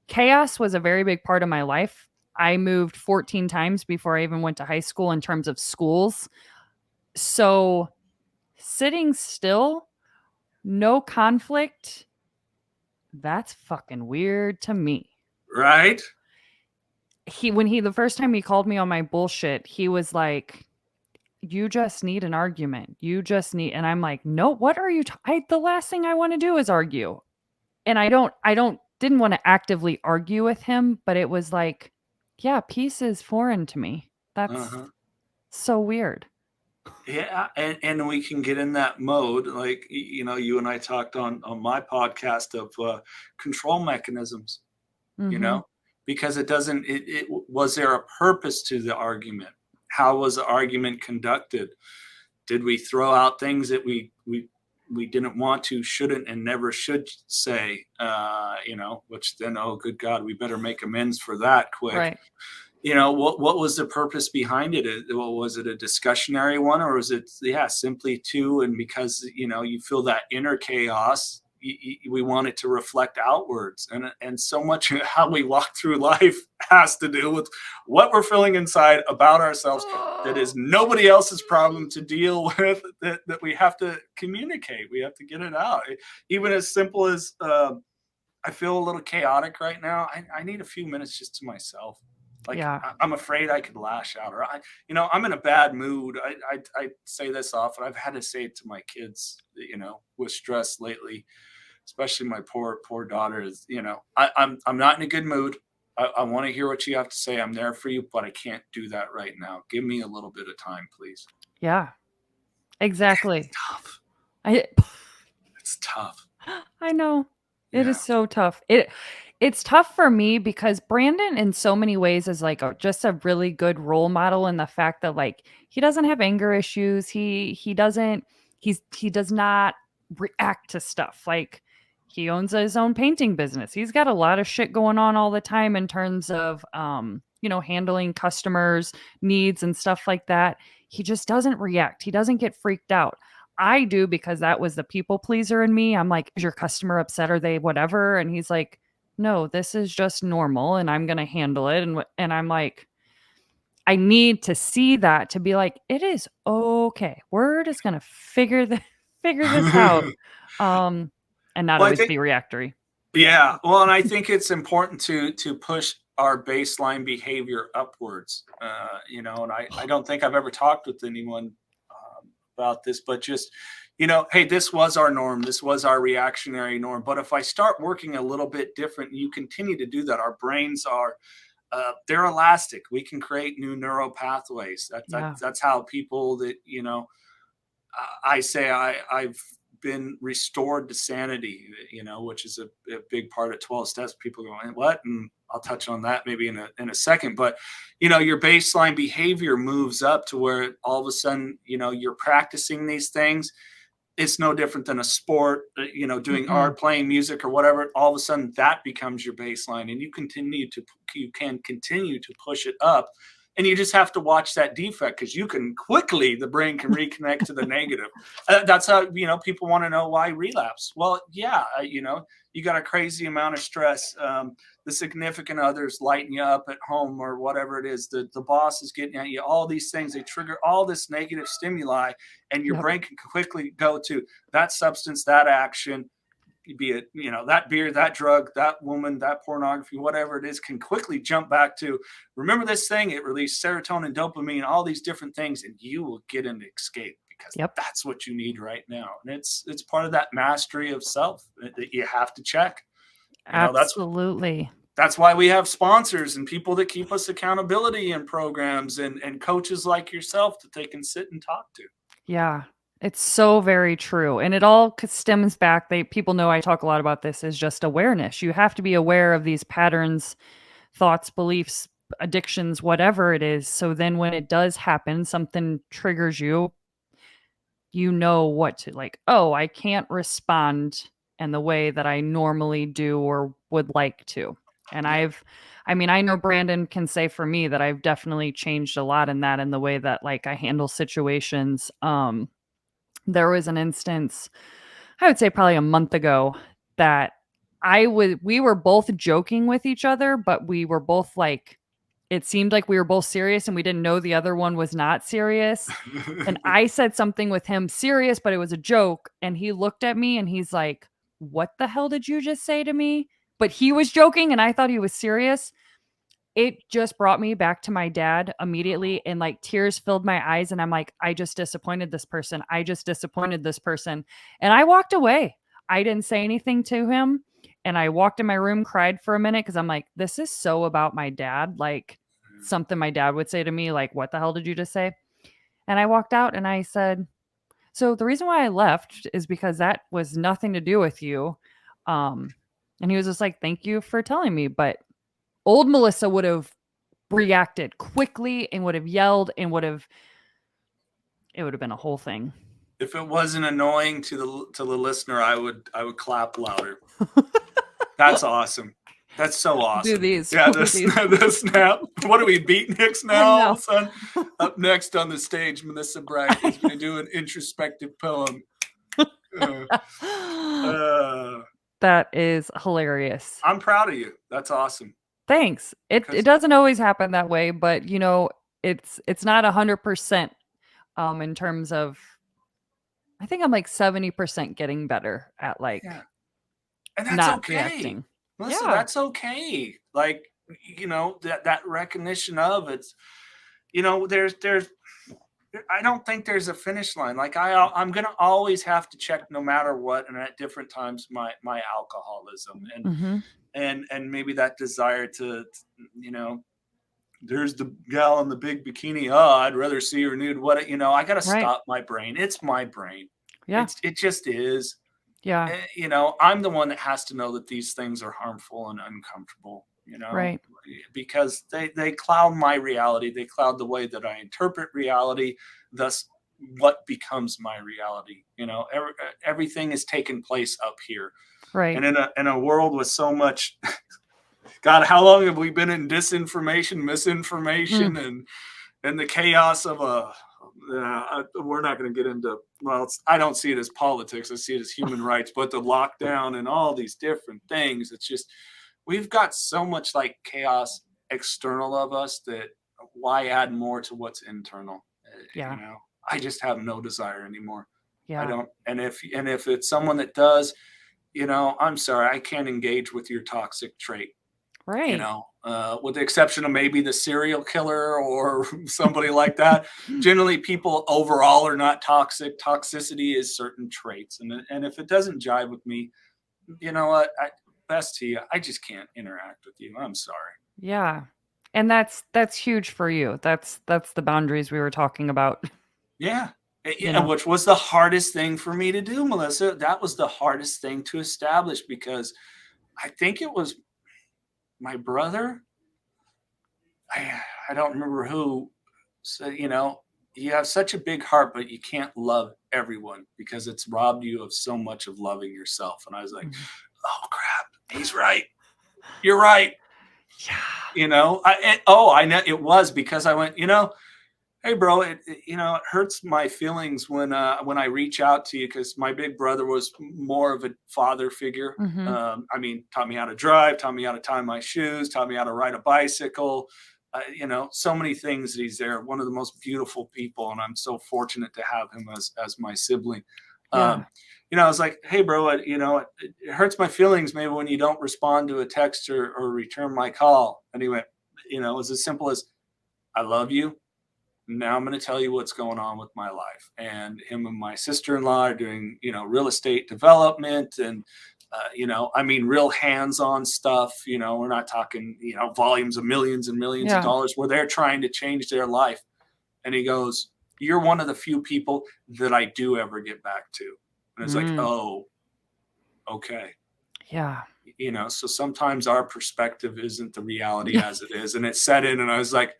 chaos was a very big part of my life. I moved 14 times before I even went to high school in terms of schools. So sitting still, no conflict, that's fucking weird to me. Right? The first time he called me on my bullshit, he was like, you just need an argument. And I'm like, no, what are you, the last thing I want to do is argue. And didn't want to actively argue with him, but it was like, yeah, peace is foreign to me. That's so weird. Yeah, and we can get in that mode, like you and I talked on my podcast of control mechanisms. Because it doesn't. Was there a purpose to the argument? How was the argument conducted? Did we throw out things that we didn't want to, shouldn't, and never should say? Which then, oh, good God, we better make amends for that quick. Right. What was the purpose behind it? Was it a discussionary one, or was it simply and because you feel that inner chaos, we want it to reflect outwards, and so much of how we walk through life has to do with what we're feeling inside about ourselves. That is nobody else's problem to deal with. That we have to communicate. We have to get it out. Even as simple as I feel a little chaotic right now. I need a few minutes just to myself. Like, I'm afraid I could lash out, or I'm in a bad mood. I say this often. I've had to say it to my kids, with stress lately, especially my poor daughter. Is I'm not in a good mood. I want to hear what you have to say. I'm there for you, but I can't do that right now. Give me a little bit of time, please. Yeah, exactly. It's tough. It's tough. I know. It is so tough. It's tough for me because Brandon in so many ways is like just a really good role model in the fact that like he doesn't have anger issues. He does not react to stuff. Like he owns his own painting business. He's got a lot of shit going on all the time in terms of handling customers' needs and stuff like that. He just doesn't react. He doesn't get freaked out. I do, because that was the people pleaser in me. I'm like, is your customer upset? Are they whatever? And he's like, no, this is just normal and I'm going to handle it. And I'm like, I need to see that to be like, it is okay. We're just going to figure this out. And not always be reactory. Yeah. Well, and I think it's important to push our baseline behavior upwards, and I don't think I've ever talked with anyone about this, but just, hey, this was our norm. This was our reactionary norm. But if I start working a little bit different, you continue to do that. Our brains are, they're elastic. We can create new neural pathways. That's how people that, I say I've been restored to sanity, which is a big part of 12 steps. People go, what? And I'll touch on that maybe in a second, but your baseline behavior moves up to where all of a sudden, you're practicing these things. It's no different than a sport, doing art, playing music or whatever. All of a sudden that becomes your baseline, and you can continue to push it up. And you just have to watch that defect, because the brain can reconnect to the negative. That's how, people want to know why relapse. Well, yeah, you got a crazy amount of stress. The significant others lighting you up at home or whatever it is. The boss is getting at you. All these things, they trigger all this negative stimuli, and your brain can quickly go to that substance, that action, be it, that beer, that drug, that woman, that pornography, whatever it is, can quickly jump back to, remember this thing, it released serotonin, dopamine, all these different things, and you will get into escape, because that's what you need right now. And it's part of that mastery of self that you have to check. Absolutely. That's why we have sponsors and people that keep us accountability in programs, and coaches like yourself that they can sit and talk to. Yeah. It's so very true. And it all stems back. People know I talk a lot about this, is just awareness. You have to be aware of these patterns, thoughts, beliefs, addictions, whatever it is. So then when it does happen, something triggers you, what to like, oh, I can't respond and the way that I normally do or would like to. And I know Brandon can say for me that I've definitely changed a lot in that, in the way that like I handle situations. There was an instance, I would say probably a month ago, that we were both joking with each other, but we were both like, it seemed like we were both serious and we didn't know the other one was not serious. And I said something with him serious, but it was a joke. And he looked at me and he's like, "What the hell did you just say to me?" But he was joking and I thought he was serious. It just brought me back to my dad immediately, and like tears filled my eyes. And I'm like, I just disappointed this person. I just disappointed this person. And I walked away. I didn't say anything to him. And I walked in my room, cried for a minute because I'm like, this is so about my dad. Like something my dad would say to me, like, "What the hell did you just say?" And I walked out and I said, "So the reason why I left is because that was nothing to do with you." And he was just like, "Thank you for telling me." But old Melissa would have reacted quickly and would have yelled and it would have been a whole thing. If it wasn't annoying to the listener, I would clap louder. That's awesome. That's so awesome. Do these. Yeah, the snap. What are we, beatniks now? All of a sudden? Up next on the stage, Melissa Bright is going to do an introspective poem. That is hilarious. I'm proud of you. That's awesome. Thanks. It doesn't always happen that way, but you know, it's not 100% in terms of, I think I'm like 70% getting better at like and that's not okay. reacting. Listen, that's okay. Like, you know, that recognition of it's, you know, there's I don't think there's a finish line. Like I'm going to always have to check no matter what. And at different times, my alcoholism and maybe that desire to, you know, there's the gal in the big bikini. Oh, I'd rather see her nude. What, you know, I got to stop my brain. It's my brain. Yeah. It just is. Yeah. You know, I'm the one that has to know that these things are harmful and uncomfortable, you know, right? Because they cloud my reality. They cloud the way that I interpret reality. Thus, what becomes my reality? You know, everything is taking place up here. Right. And in a world with so much, God, how long have we been in disinformation, misinformation, and the chaos of we're not going to get into, well, I don't see it as politics. I see it as human rights, but the lockdown and all these different things, it's just, we've got so much like chaos external of us that why add more to what's internal? Yeah. You know, I just have no desire anymore. Yeah. I don't. And if it's someone that does, you know, I'm sorry, I can't engage with your toxic trait. Right. You know, with the exception of maybe the serial killer or somebody like that. Generally, people overall are not toxic. Toxicity is certain traits. And if it doesn't jive with me, you know what? Best to you. I just can't interact with you. I'm sorry. Yeah. And that's huge for you. That's the boundaries we were talking about. Yeah. And which was the hardest thing for me to do, Melissa. That was the hardest thing to establish because I think it was my brother. I don't remember who said, you know, you have such a big heart, but you can't love everyone because it's robbed you of so much of loving yourself. And I was like, oh crap, he's right. You're right. Yeah. You know, I know it was because I went, you know, hey bro, it you know, it hurts my feelings when I reach out to you because my big brother was more of a father figure. I mean, taught me how to drive, taught me how to tie my shoes, taught me how to ride a bicycle. You know, so many things that he's there. One of the most beautiful people, and I'm so fortunate to have him as my sibling. Yeah. You know, I was like, hey bro, you know, it hurts my feelings maybe when you don't respond to a text or return my call. And he went, you know, it was as simple as, I love you. Now I'm going to tell you what's going on with my life. And him and my sister-in-law are doing, you know, real estate development and, you know, I mean, real hands-on stuff. You know, we're not talking, you know, volumes of millions and millions of dollars where they're trying to change their life. And he goes, you're one of the few people that I do ever get back to. And it's like, oh, okay. Yeah. You know, so sometimes our perspective isn't the reality as it is. And it set in and I was like,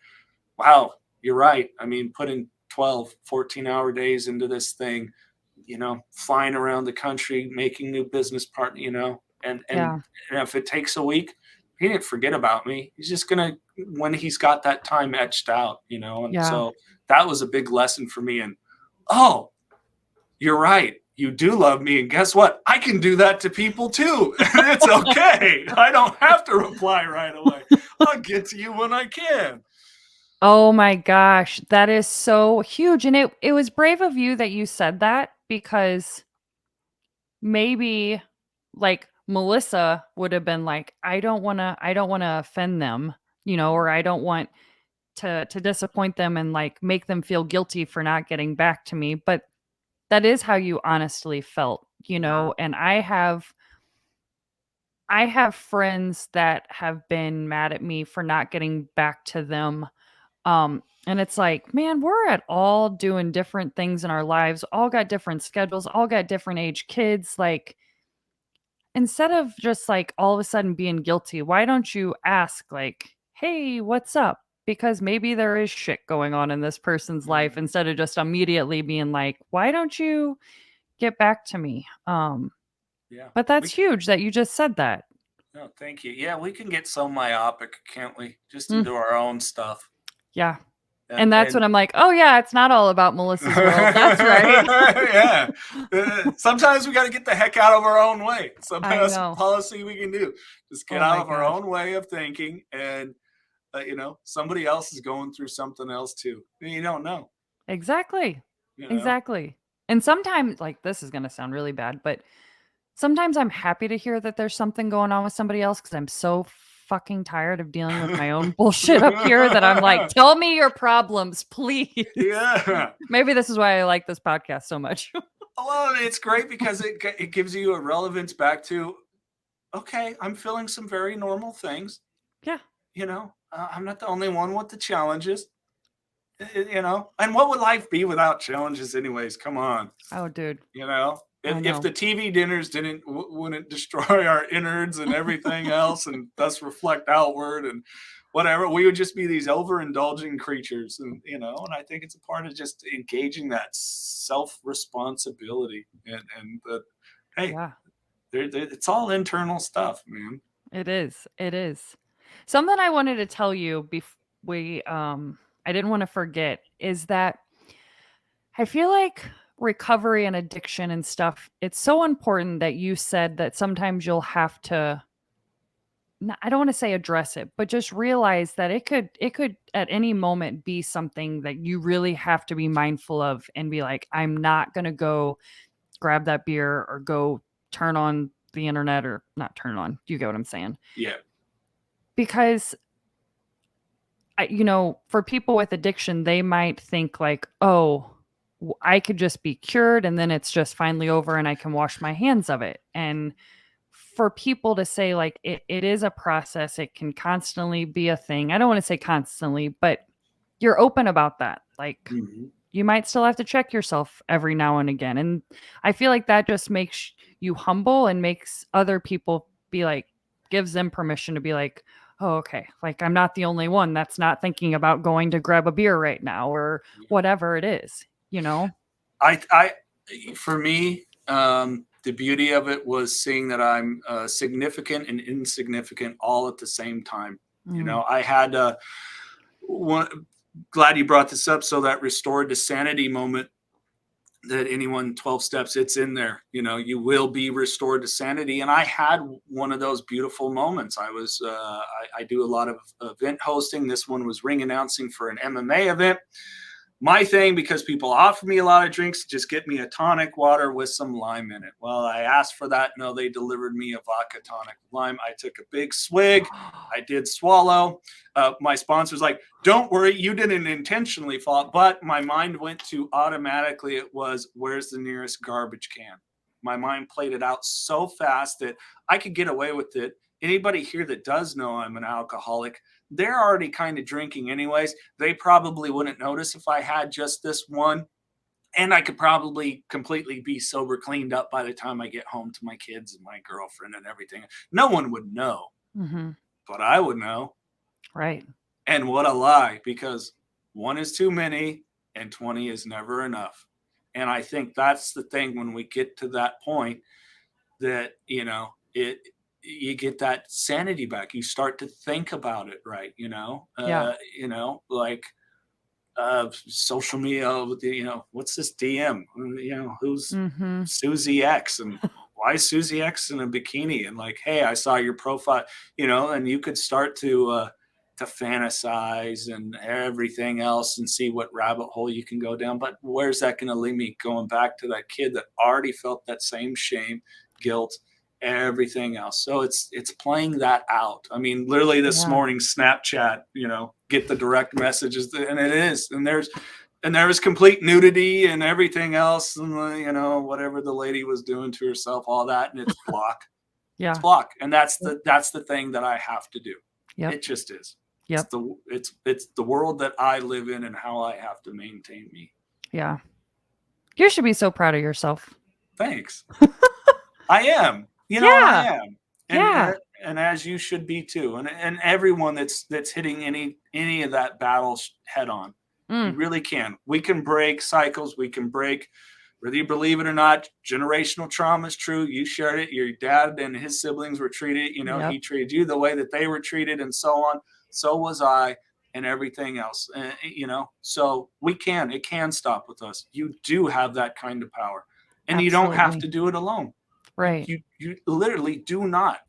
wow, you're right. I mean, putting 12, 14-hour days into this thing, flying around the country, making new business partner, and if it takes a week, he didn't forget about me. He's just gonna, when he's got that time etched out, and so that was a big lesson for me. And oh, you're right, you do love me, and guess what? I can do that to people too. It's okay. I don't have to reply right away. I'll get to you when I can. Oh my gosh, that is so huge. And it was brave of you that you said that, because maybe like Melissa would have been like, I don't want to offend them, or I don't want to disappoint them and like make them feel guilty for not getting back to me. But that is how you honestly felt, and I have friends that have been mad at me for not getting back to them. And it's like, man, we're at all doing different things in our lives, all got different schedules, all got different age kids. Like, instead of just like all of a sudden being guilty, why don't you ask, like, hey, what's up? Because maybe there is shit going on in this person's life, instead of just immediately being like, why don't you get back to me? But that's huge that you just said that. No, thank you. Yeah, we can get so myopic, can't we? Just into our own stuff. Yeah. And that's when I'm like, oh yeah, it's not all about Melissa's world. That's right. Yeah. Sometimes we got to get the heck out of our own way. Sometimes that's a policy we can do. Just get out of our own way of thinking, and somebody else is going through something else too. You don't know. Exactly. Exactly. And sometimes, like, this is going to sound really bad, but sometimes I'm happy to hear that there's something going on with somebody else, because I'm so fucking tired of dealing with my own bullshit up here that I'm like, tell me your problems, please. Yeah. Maybe this is why I like this podcast so much. Well, it's great because it gives you a relevance back to, okay, I'm feeling some very normal things. Yeah. I'm not the only one with the challenges. And what would life be without challenges anyways? Come on. Oh, dude. If the TV dinners wouldn't destroy our innards and everything else, and thus reflect outward and whatever, we would just be these overindulging creatures. And and I think it's a part of just engaging that self-responsibility and that, hey, it's all internal stuff, man. It is. It is. Something I wanted to tell you before I didn't want to forget is that I feel like recovery and addiction and stuff, it's so important that you said that sometimes you'll have to, I don't want to say address it, but just realize that it could at any moment be something that you really have to be mindful of, and be like, I'm not going to go grab that beer or go turn on the internet, or not turn on. You get what I'm saying? Yeah. Because for people with addiction, they might think like, oh, I could just be cured and then it's just finally over and I can wash my hands of it. And for people to say like, it is a process, it can constantly be a thing. I don't want to say constantly, but you're open about that. Like, you might still have to check yourself every now and again. And I feel like that just makes you humble and makes other people be like, gives them permission to be like, oh, okay, like I'm not the only one that's not thinking about going to grab a beer right now, or whatever it is, For me, the beauty of it was seeing that I'm significant and insignificant all at the same time. I had glad you brought this up. So that restored to sanity moment, that anyone 12 steps, it's in there, you will be restored to sanity. And I had one of those beautiful moments. I was, I do a lot of event hosting. This one was ring announcing for an MMA event. My thing, because people offer me a lot of drinks, just get me a tonic water with some lime in it. Well, I asked for that. No, they delivered me a vodka tonic with lime. I took a big swig. I did swallow. My sponsor's like, don't worry, you didn't intentionally fall. But my mind went to automatically, it was, where's the nearest garbage can? My mind played it out so fast that I could get away with it. Anybody here that does know I'm an alcoholic, they're already kind of drinking anyways. They probably wouldn't notice if I had just this one. And I could probably completely be sober, cleaned up by the time I get home to my kids and my girlfriend and everything. No one would know, but I would know. Right. And what a lie, because 1 is too many and 20 is never enough. And I think that's the thing when we get to that point that, you get that sanity back. You start to think about it, right? Like social media, what's this DM? Who's Mm-hmm. Susie X, and why is Susie X in a bikini? And like, hey, I saw your profile, and you could start to fantasize and everything else and see what rabbit hole you can go down. But where's that going to lead me? Going back to that kid that already felt that same shame, guilt, everything else. So it's playing that out. I mean, literally this morning, Snapchat, get the direct messages, and it is, and there was complete nudity and everything else, and whatever the lady was doing to herself, all that, and it's block. It's block, and that's the thing that I have to do. It just is. Yep. It's the world that I live in and how I have to maintain me. Yeah. You should be so proud of yourself. Thanks. I am. I am. And as you should be too. And everyone that's hitting any of that battle head on. You really can. We can break cycles. We can break, whether you believe it or not, generational trauma is true. You shared it. Your dad and his siblings were treated, he treated you the way that they were treated and so on. So was I, and everything else, so it can stop with us. You do have that kind of power, and Absolutely. You don't have to do it alone. Right. You literally do not.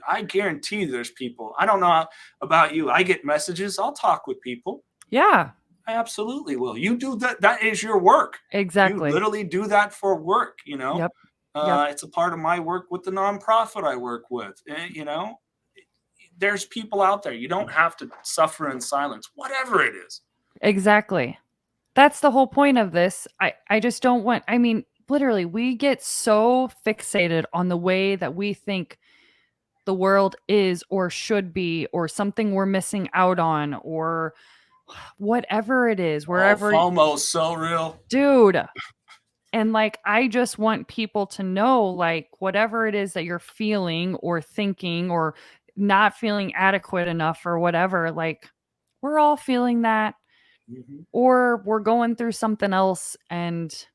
I guarantee there's people. I don't know about you. I get messages. I'll talk with people. Yeah. I absolutely will. You do that. That is your work. Exactly. You literally do that for work, Yep. It's a part of my work with the nonprofit I work with. There's people out there. You don't have to suffer in silence, whatever it is. Exactly. That's the whole point of this. I just don't want, literally, we get so fixated on the way that we think the world is or should be, or something we're missing out on, or whatever it is, wherever. FOMO's so real. Dude. And like, I just want people to know, like, whatever it is that you're feeling or thinking or not feeling adequate enough or whatever, like, we're all feeling that, or we're going through something else, and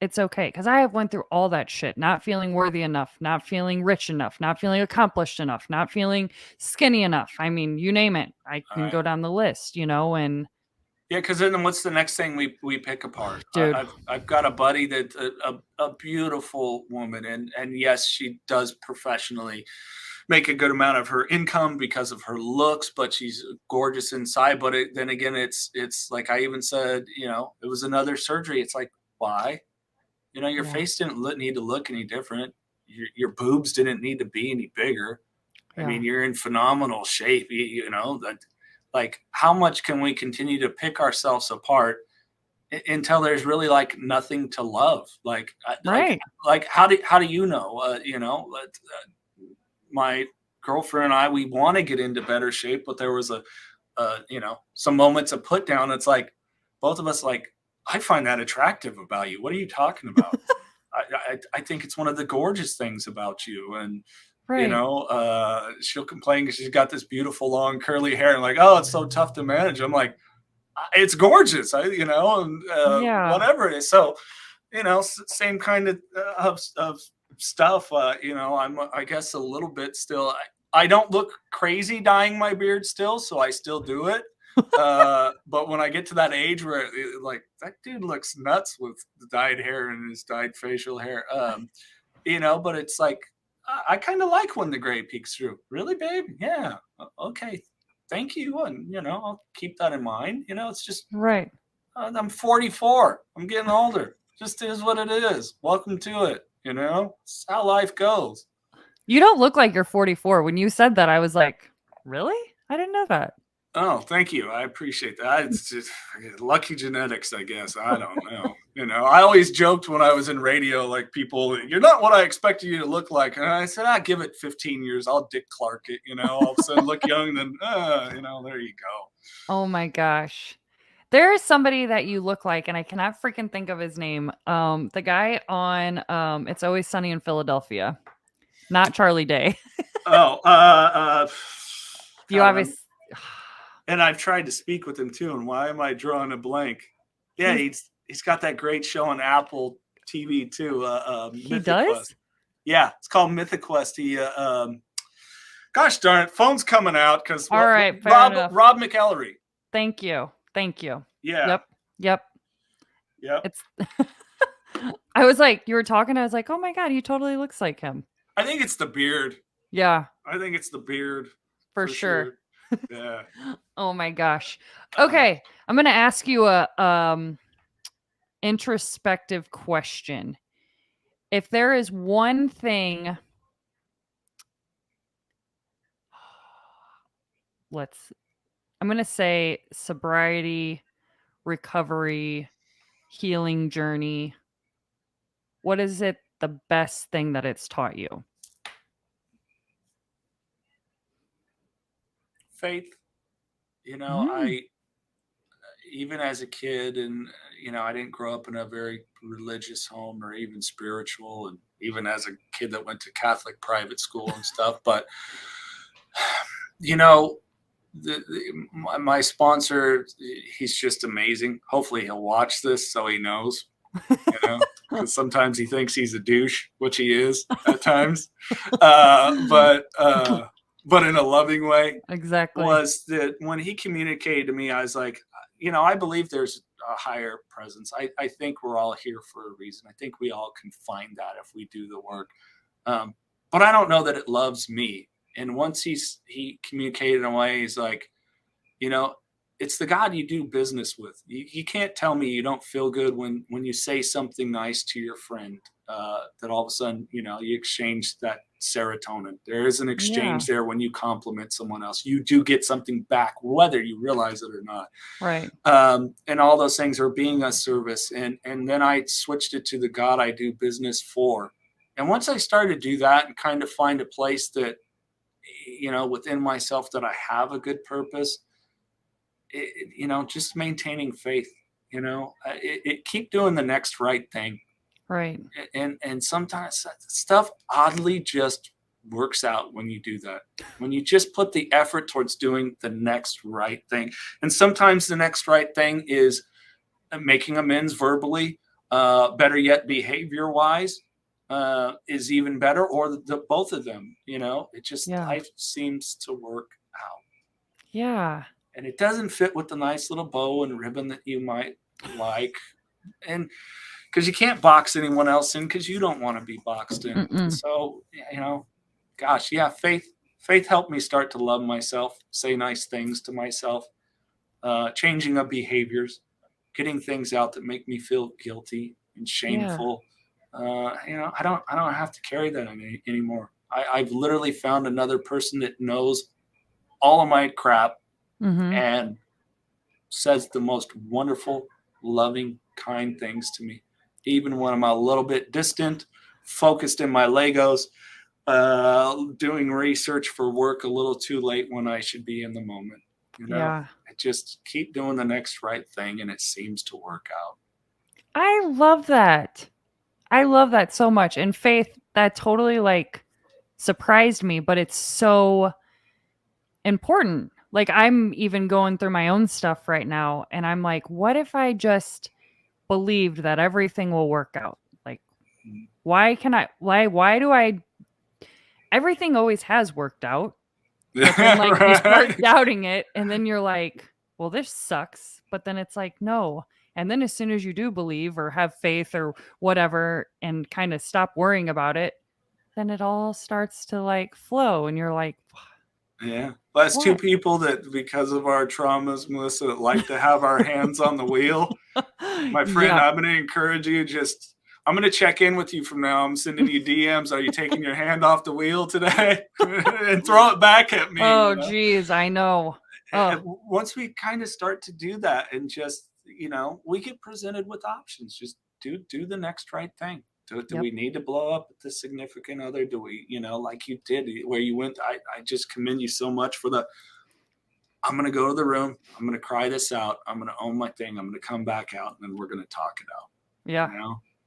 it's okay. Because I have went through all that shit, not feeling worthy enough, not feeling rich enough, not feeling accomplished enough, not feeling skinny enough. I mean, you name it. I can go down the list, and yeah, because then what's the next thing we pick apart? Dude. I've got a buddy that a beautiful woman, and yes, she does professionally make a good amount of her income because of her looks, but she's gorgeous inside. But then again, it's like I even said, it was another surgery. It's like, why? Your face didn't need to look any different. Your boobs didn't need to be any bigger. I mean, you're in phenomenal shape. Like, how much can we continue to pick ourselves apart until there's really like nothing to love? Like, right. Like how do you know? My girlfriend and I, we want to get into better shape, but there was some moments of put down. It's like both of us, like, I find that attractive about you. What are you talking about? I think it's one of the gorgeous things about you. And right. She'll complain because she's got this beautiful long curly hair, and like, oh, it's so tough to manage. I'm like, it's gorgeous, whatever it is. So, same kind of stuff. I'm, I guess, a little bit still. I don't look crazy dyeing my beard still, so I still do it. But when I get to that age where like that dude looks nuts with the dyed hair and his dyed facial hair, but it's like, I kind of like when the gray peeks through. Really, babe? Yeah. Okay. Thank you. And, I'll keep that in mind. It's just, right. I'm 44. I'm getting older. Just is what it is. Welcome to it. It's how life goes. You don't look like you're 44. When you said that, I was like, really? I didn't know that. Oh, thank you. I appreciate that. It's just lucky genetics, I guess. I don't know. I always joked when I was in radio, like, people, you're not what I expected you to look like. And I said, give it 15 years. I'll Dick Clark it, all of a sudden look young. Then, there you go. Oh my gosh. There is somebody that you look like, and I cannot freaking think of his name. The guy on It's Always Sunny in Philadelphia. Not Charlie Day. You obviously... And I've tried to speak with him too. And why am I drawing a blank? Yeah, He's got that great show on Apple TV too. He Mythic Quest. does? Yeah, it's called Mythic Quest. He, gosh darn it, phone's coming out because All right, fair Rob enough. McEllery. Thank you. Yeah. Yep. It's. I was like, you were talking. I was like, oh my god, he totally looks like him. I think it's the beard. Yeah, I think it's the beard for sure. Yeah. Oh my gosh. Okay, I'm gonna ask you a introspective question. If there is one thing, I'm gonna say sobriety, recovery, healing journey. What is it the best thing that it's taught you? Faith. I even as a kid, and I didn't grow up in a very religious home or even spiritual, and even as a kid that went to Catholic private school and stuff, but my sponsor, he's just amazing. Hopefully he'll watch this so he knows, because sometimes he thinks he's a douche, which he is at times, but in a loving way. Exactly. Was that when he communicated to me, I was like, I believe there's a higher presence. I think we're all here for a reason. I think we all can find that if we do the work. But I don't know that it loves me. And once he communicated in a way, he's like, it's the God you do business with. You can't tell me you don't feel good when you say something nice to your friend, that all of a sudden, you exchange that serotonin. There is an exchange there when you compliment someone else. You do get something back, whether you realize it or not. Right. And all those things are being a service. And then I switched it to the God I do business for. And once I started to do that and kind of find a place that, within myself that I have a good purpose, just maintaining faith, keep doing the next right thing. Right. And sometimes stuff oddly just works out when you do that, when you just put the effort towards doing the next right thing. And sometimes the next right thing is making amends verbally, better yet, behavior wise, is even better, or the both of them. It just life seems to work out. Yeah. And it doesn't fit with the nice little bow and ribbon that you might like, and because you can't box anyone else in because you don't want to be boxed in. Mm-mm. So gosh, yeah, faith helped me start to love myself, say nice things to myself, changing of behaviors, getting things out that make me feel guilty and shameful. I don't have to carry that anymore. I've literally found another person that knows all of my crap, and says the most wonderful, loving, kind things to me, even when I'm a little bit distant, focused in my Legos, doing research for work a little too late when I should be in the moment. I just keep doing the next right thing, and it seems to work out. I love that. I love that so much. And Faith, that totally surprised me, but it's so important. I'm even going through my own stuff right now, and I'm like, what if I just believed that everything will work out? Why do I everything always has worked out. But then you start doubting it, and then you're like, well, this sucks. But then it's like, no. And then as soon as you do believe or have faith or whatever and kind of stop worrying about it, then it all starts to flow, and you're like, yeah. Well, that's two people that, because of our traumas, Melissa, that like to have our hands on the wheel. My friend, I'm going to encourage you. I'm going to check in with you from now. I'm sending you DMs. Are you taking your hand off the wheel today? And throw it back at me. Oh, geez, I know. And once we kind of start to do that, and just, we get presented with options. Just do the next right thing. Do we need to blow up the significant other? Do we, like you did, where you went? I just commend you so much for I'm going to go to the room. I'm going to cry this out. I'm going to own my thing. I'm going to come back out, and then we're going to talk it out. Yeah.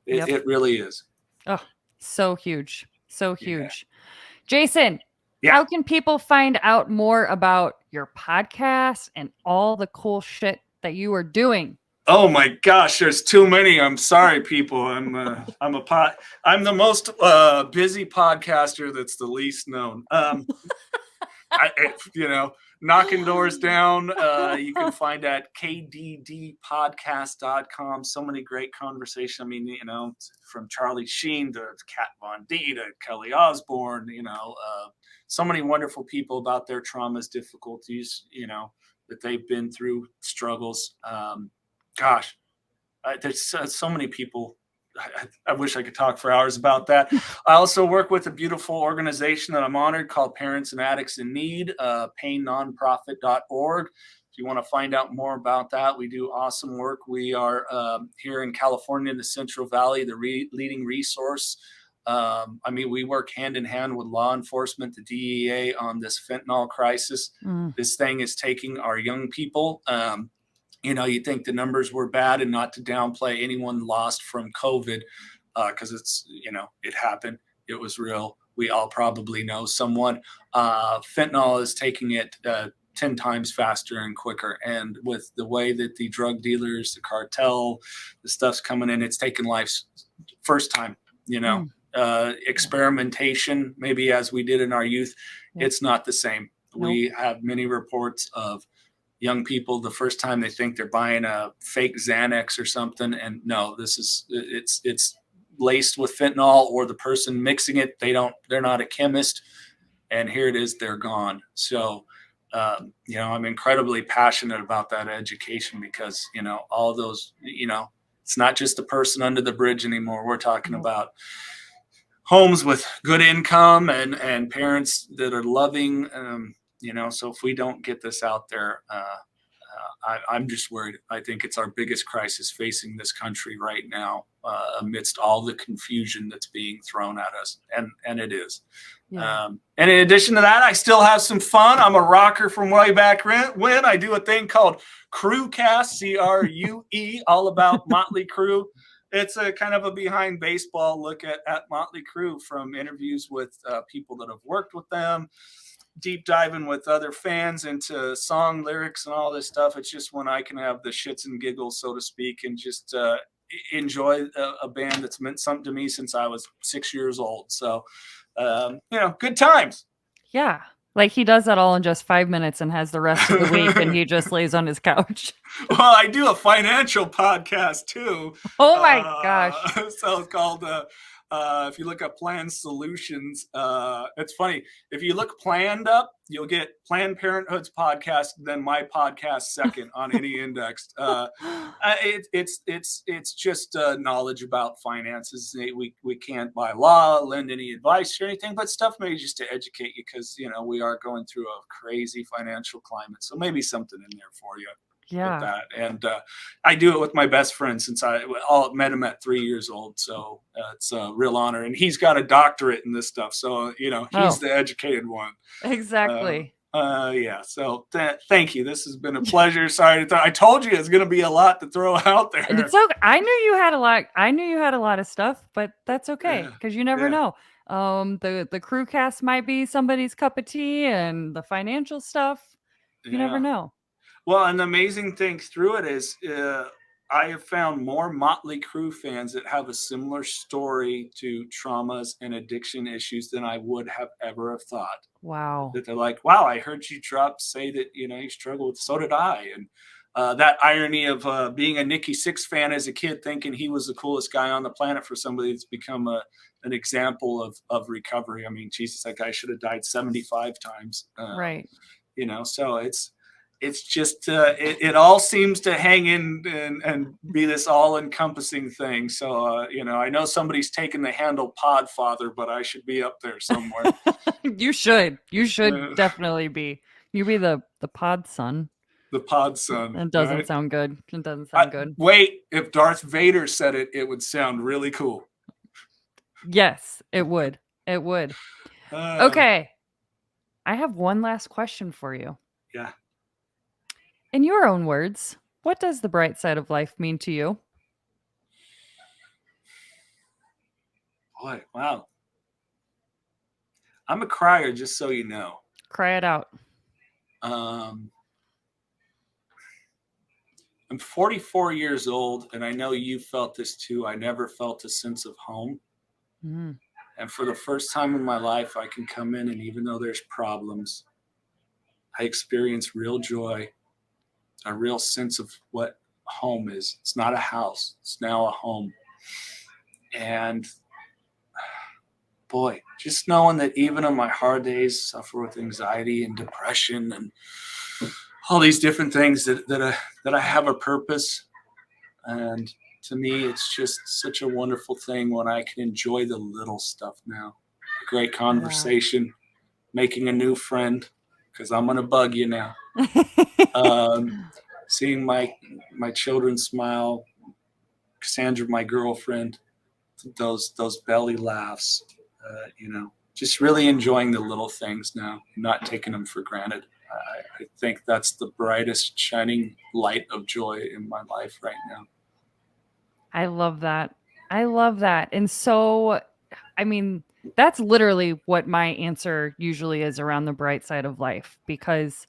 It really is. Oh, so huge. So huge. Yeah. Jason, yeah. How can people find out more about your podcast and all the cool shit that you are doing? Oh my gosh, there's too many. I'm sorry, people. I'm the most busy podcaster that's the least known. Knockin Doorz Down. You can find at kddpodcast.com. So many great conversations. I mean, from Charlie Sheen to Kat Von D to Kelly Osbourne, so many wonderful people about their traumas, difficulties, that they've been through, struggles. Gosh, there's so many people. I wish I could talk for hours about that. I also work with a beautiful organization that I'm honored called Parents and Addicts in Need, painnonprofit.org. If you want to find out more about that, we do awesome work. We are here in California in the Central Valley, the leading resource. We work hand in hand with law enforcement, the DEA, on this fentanyl crisis. This thing is taking our young people. You think the numbers were bad, and not to downplay anyone lost from COVID, because it's, it happened. It was real. We all probably know someone. Fentanyl is taking it 10 times faster and quicker. And with the way that the drug dealers, the cartel, the stuff's coming in, it's taking lives first time, experimentation, maybe as we did in our youth. It's not the same. Nope. We have many reports of young people the first time they think they're buying a fake Xanax or something, and no, it's laced with fentanyl, or the person mixing it, they're not a chemist, and here it is, they're gone. So I'm incredibly passionate about that education, because all those, it's not just the person under the bridge anymore. We're talking about homes with good income and parents that are loving. So if we don't get this out there, I'm just worried. I think it's our biggest crisis facing this country right now, amidst all the confusion that's being thrown at us. And it is. Yeah. And in addition to that, I still have some fun. I'm a rocker from way back when. I do a thing called Crewcast, CRUE, all about Motley Crue. It's a kind of a behind baseball look at Motley Crue, from interviews with people that have worked with them, deep diving with other fans into song lyrics and all this stuff. It's just when I can have the shits and giggles, so to speak, and just enjoy a band that's meant something to me since I was 6 years old. So, good times. Yeah. Like, he does that all in just 5 minutes and has the rest of the week, and he just lays on his couch. Well, I do a financial podcast too. Oh my gosh. So it's called, if you look up Planned Solutions, it's funny. If you look Planned up, you'll get Planned Parenthood's podcast, then my podcast second on any index. It's just knowledge about finances. We can't by law lend any advice or anything, but stuff maybe just to educate you, because we are going through a crazy financial climate. So maybe something in there for you. Yeah. With that. And I do it with my best friend since I met him at 3 years old. So it's a real honor. And he's got a doctorate in this stuff. So, he's the educated one. Exactly. Yeah. So thank you. This has been a pleasure. Sorry. I told you it's going to be a lot to throw out there. It's okay. I knew you had a lot of stuff, but that's okay, because you never know. The Crewcast might be somebody's cup of tea, and the financial stuff, you never know. Well, and the amazing thing through it is I have found more Motley Crue fans that have a similar story to traumas and addiction issues than I would have ever have thought. Wow. That they're like, wow, I heard you say that, you struggle with, so did I. And that irony of being a Nikki Sixx fan as a kid, thinking he was the coolest guy on the planet, for somebody that's become an example of recovery. I mean, Jesus, that guy should have died 75 times. Right. So it's just it all seems to hang in and be this all-encompassing thing. So I know somebody's taken the handle Podfather, but I should be up there somewhere. You should definitely be. You be the Pod Son. The Pod Son. It doesn't sound good. It doesn't sound good. Wait, if Darth Vader said it, it would sound really cool. Yes, it would. It would. Okay. I have one last question for you. Yeah. In your own words, what does the bright side of life mean to you? Boy, wow. I'm a crier, just so you know. Cry it out. I'm 44 years old, and I know you felt this too. I never felt a sense of home. Mm. And for the first time in my life, I can come in, and even though there's problems, I experience real joy, a real sense of what home is. It's not a house, it's now a home. And boy, just knowing that even on my hard days, suffer with anxiety and depression and all these different things, that I have a purpose. And to me, it's just such a wonderful thing when I can enjoy the little stuff now. A great conversation, making a new friend, because I'm gonna bug you now. Seeing my children smile, Cassandra, my girlfriend, those belly laughs, just really enjoying the little things now, not taking them for granted. I think that's the brightest shining light of joy in my life right now. I love that. I love that. And so, I mean, that's literally what my answer usually is around the bright side of life, because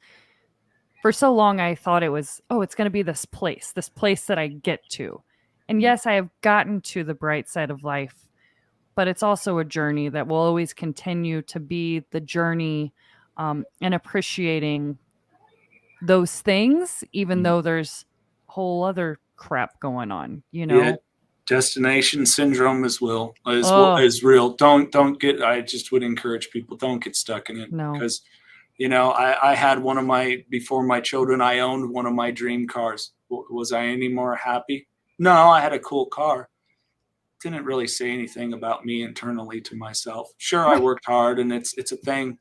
for so long I thought it was, oh, it's going to be this place that I get to. And yes, I have gotten to the bright side of life, but it's also a journey that will always continue to be the journey, and appreciating those things, even though there's whole other crap going on, Yeah, destination syndrome is real. I just would encourage people, don't get stuck in it. No. Because I had before my children, I owned one of my dream cars. Was I any more happy? No, I had a cool car. Didn't really say anything about me internally to myself. Sure, I worked hard, and it's a thing.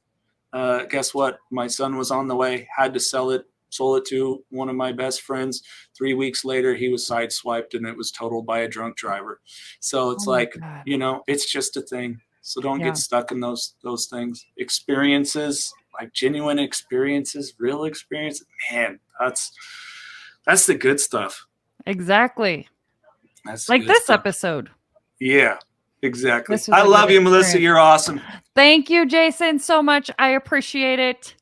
Guess what? My son was on the way, had to sell it, sold it to one of my best friends. 3 weeks later, he was sideswiped and it was totaled by a drunk driver. So it's it's just a thing. So don't get stuck in those things. Experiences, like genuine experiences, real experiences. Man, that's the good stuff. Exactly. That's like this stuff. Episode. Yeah. Exactly. I love you, Melissa. You're awesome. Thank you, Jason, so much. I appreciate it.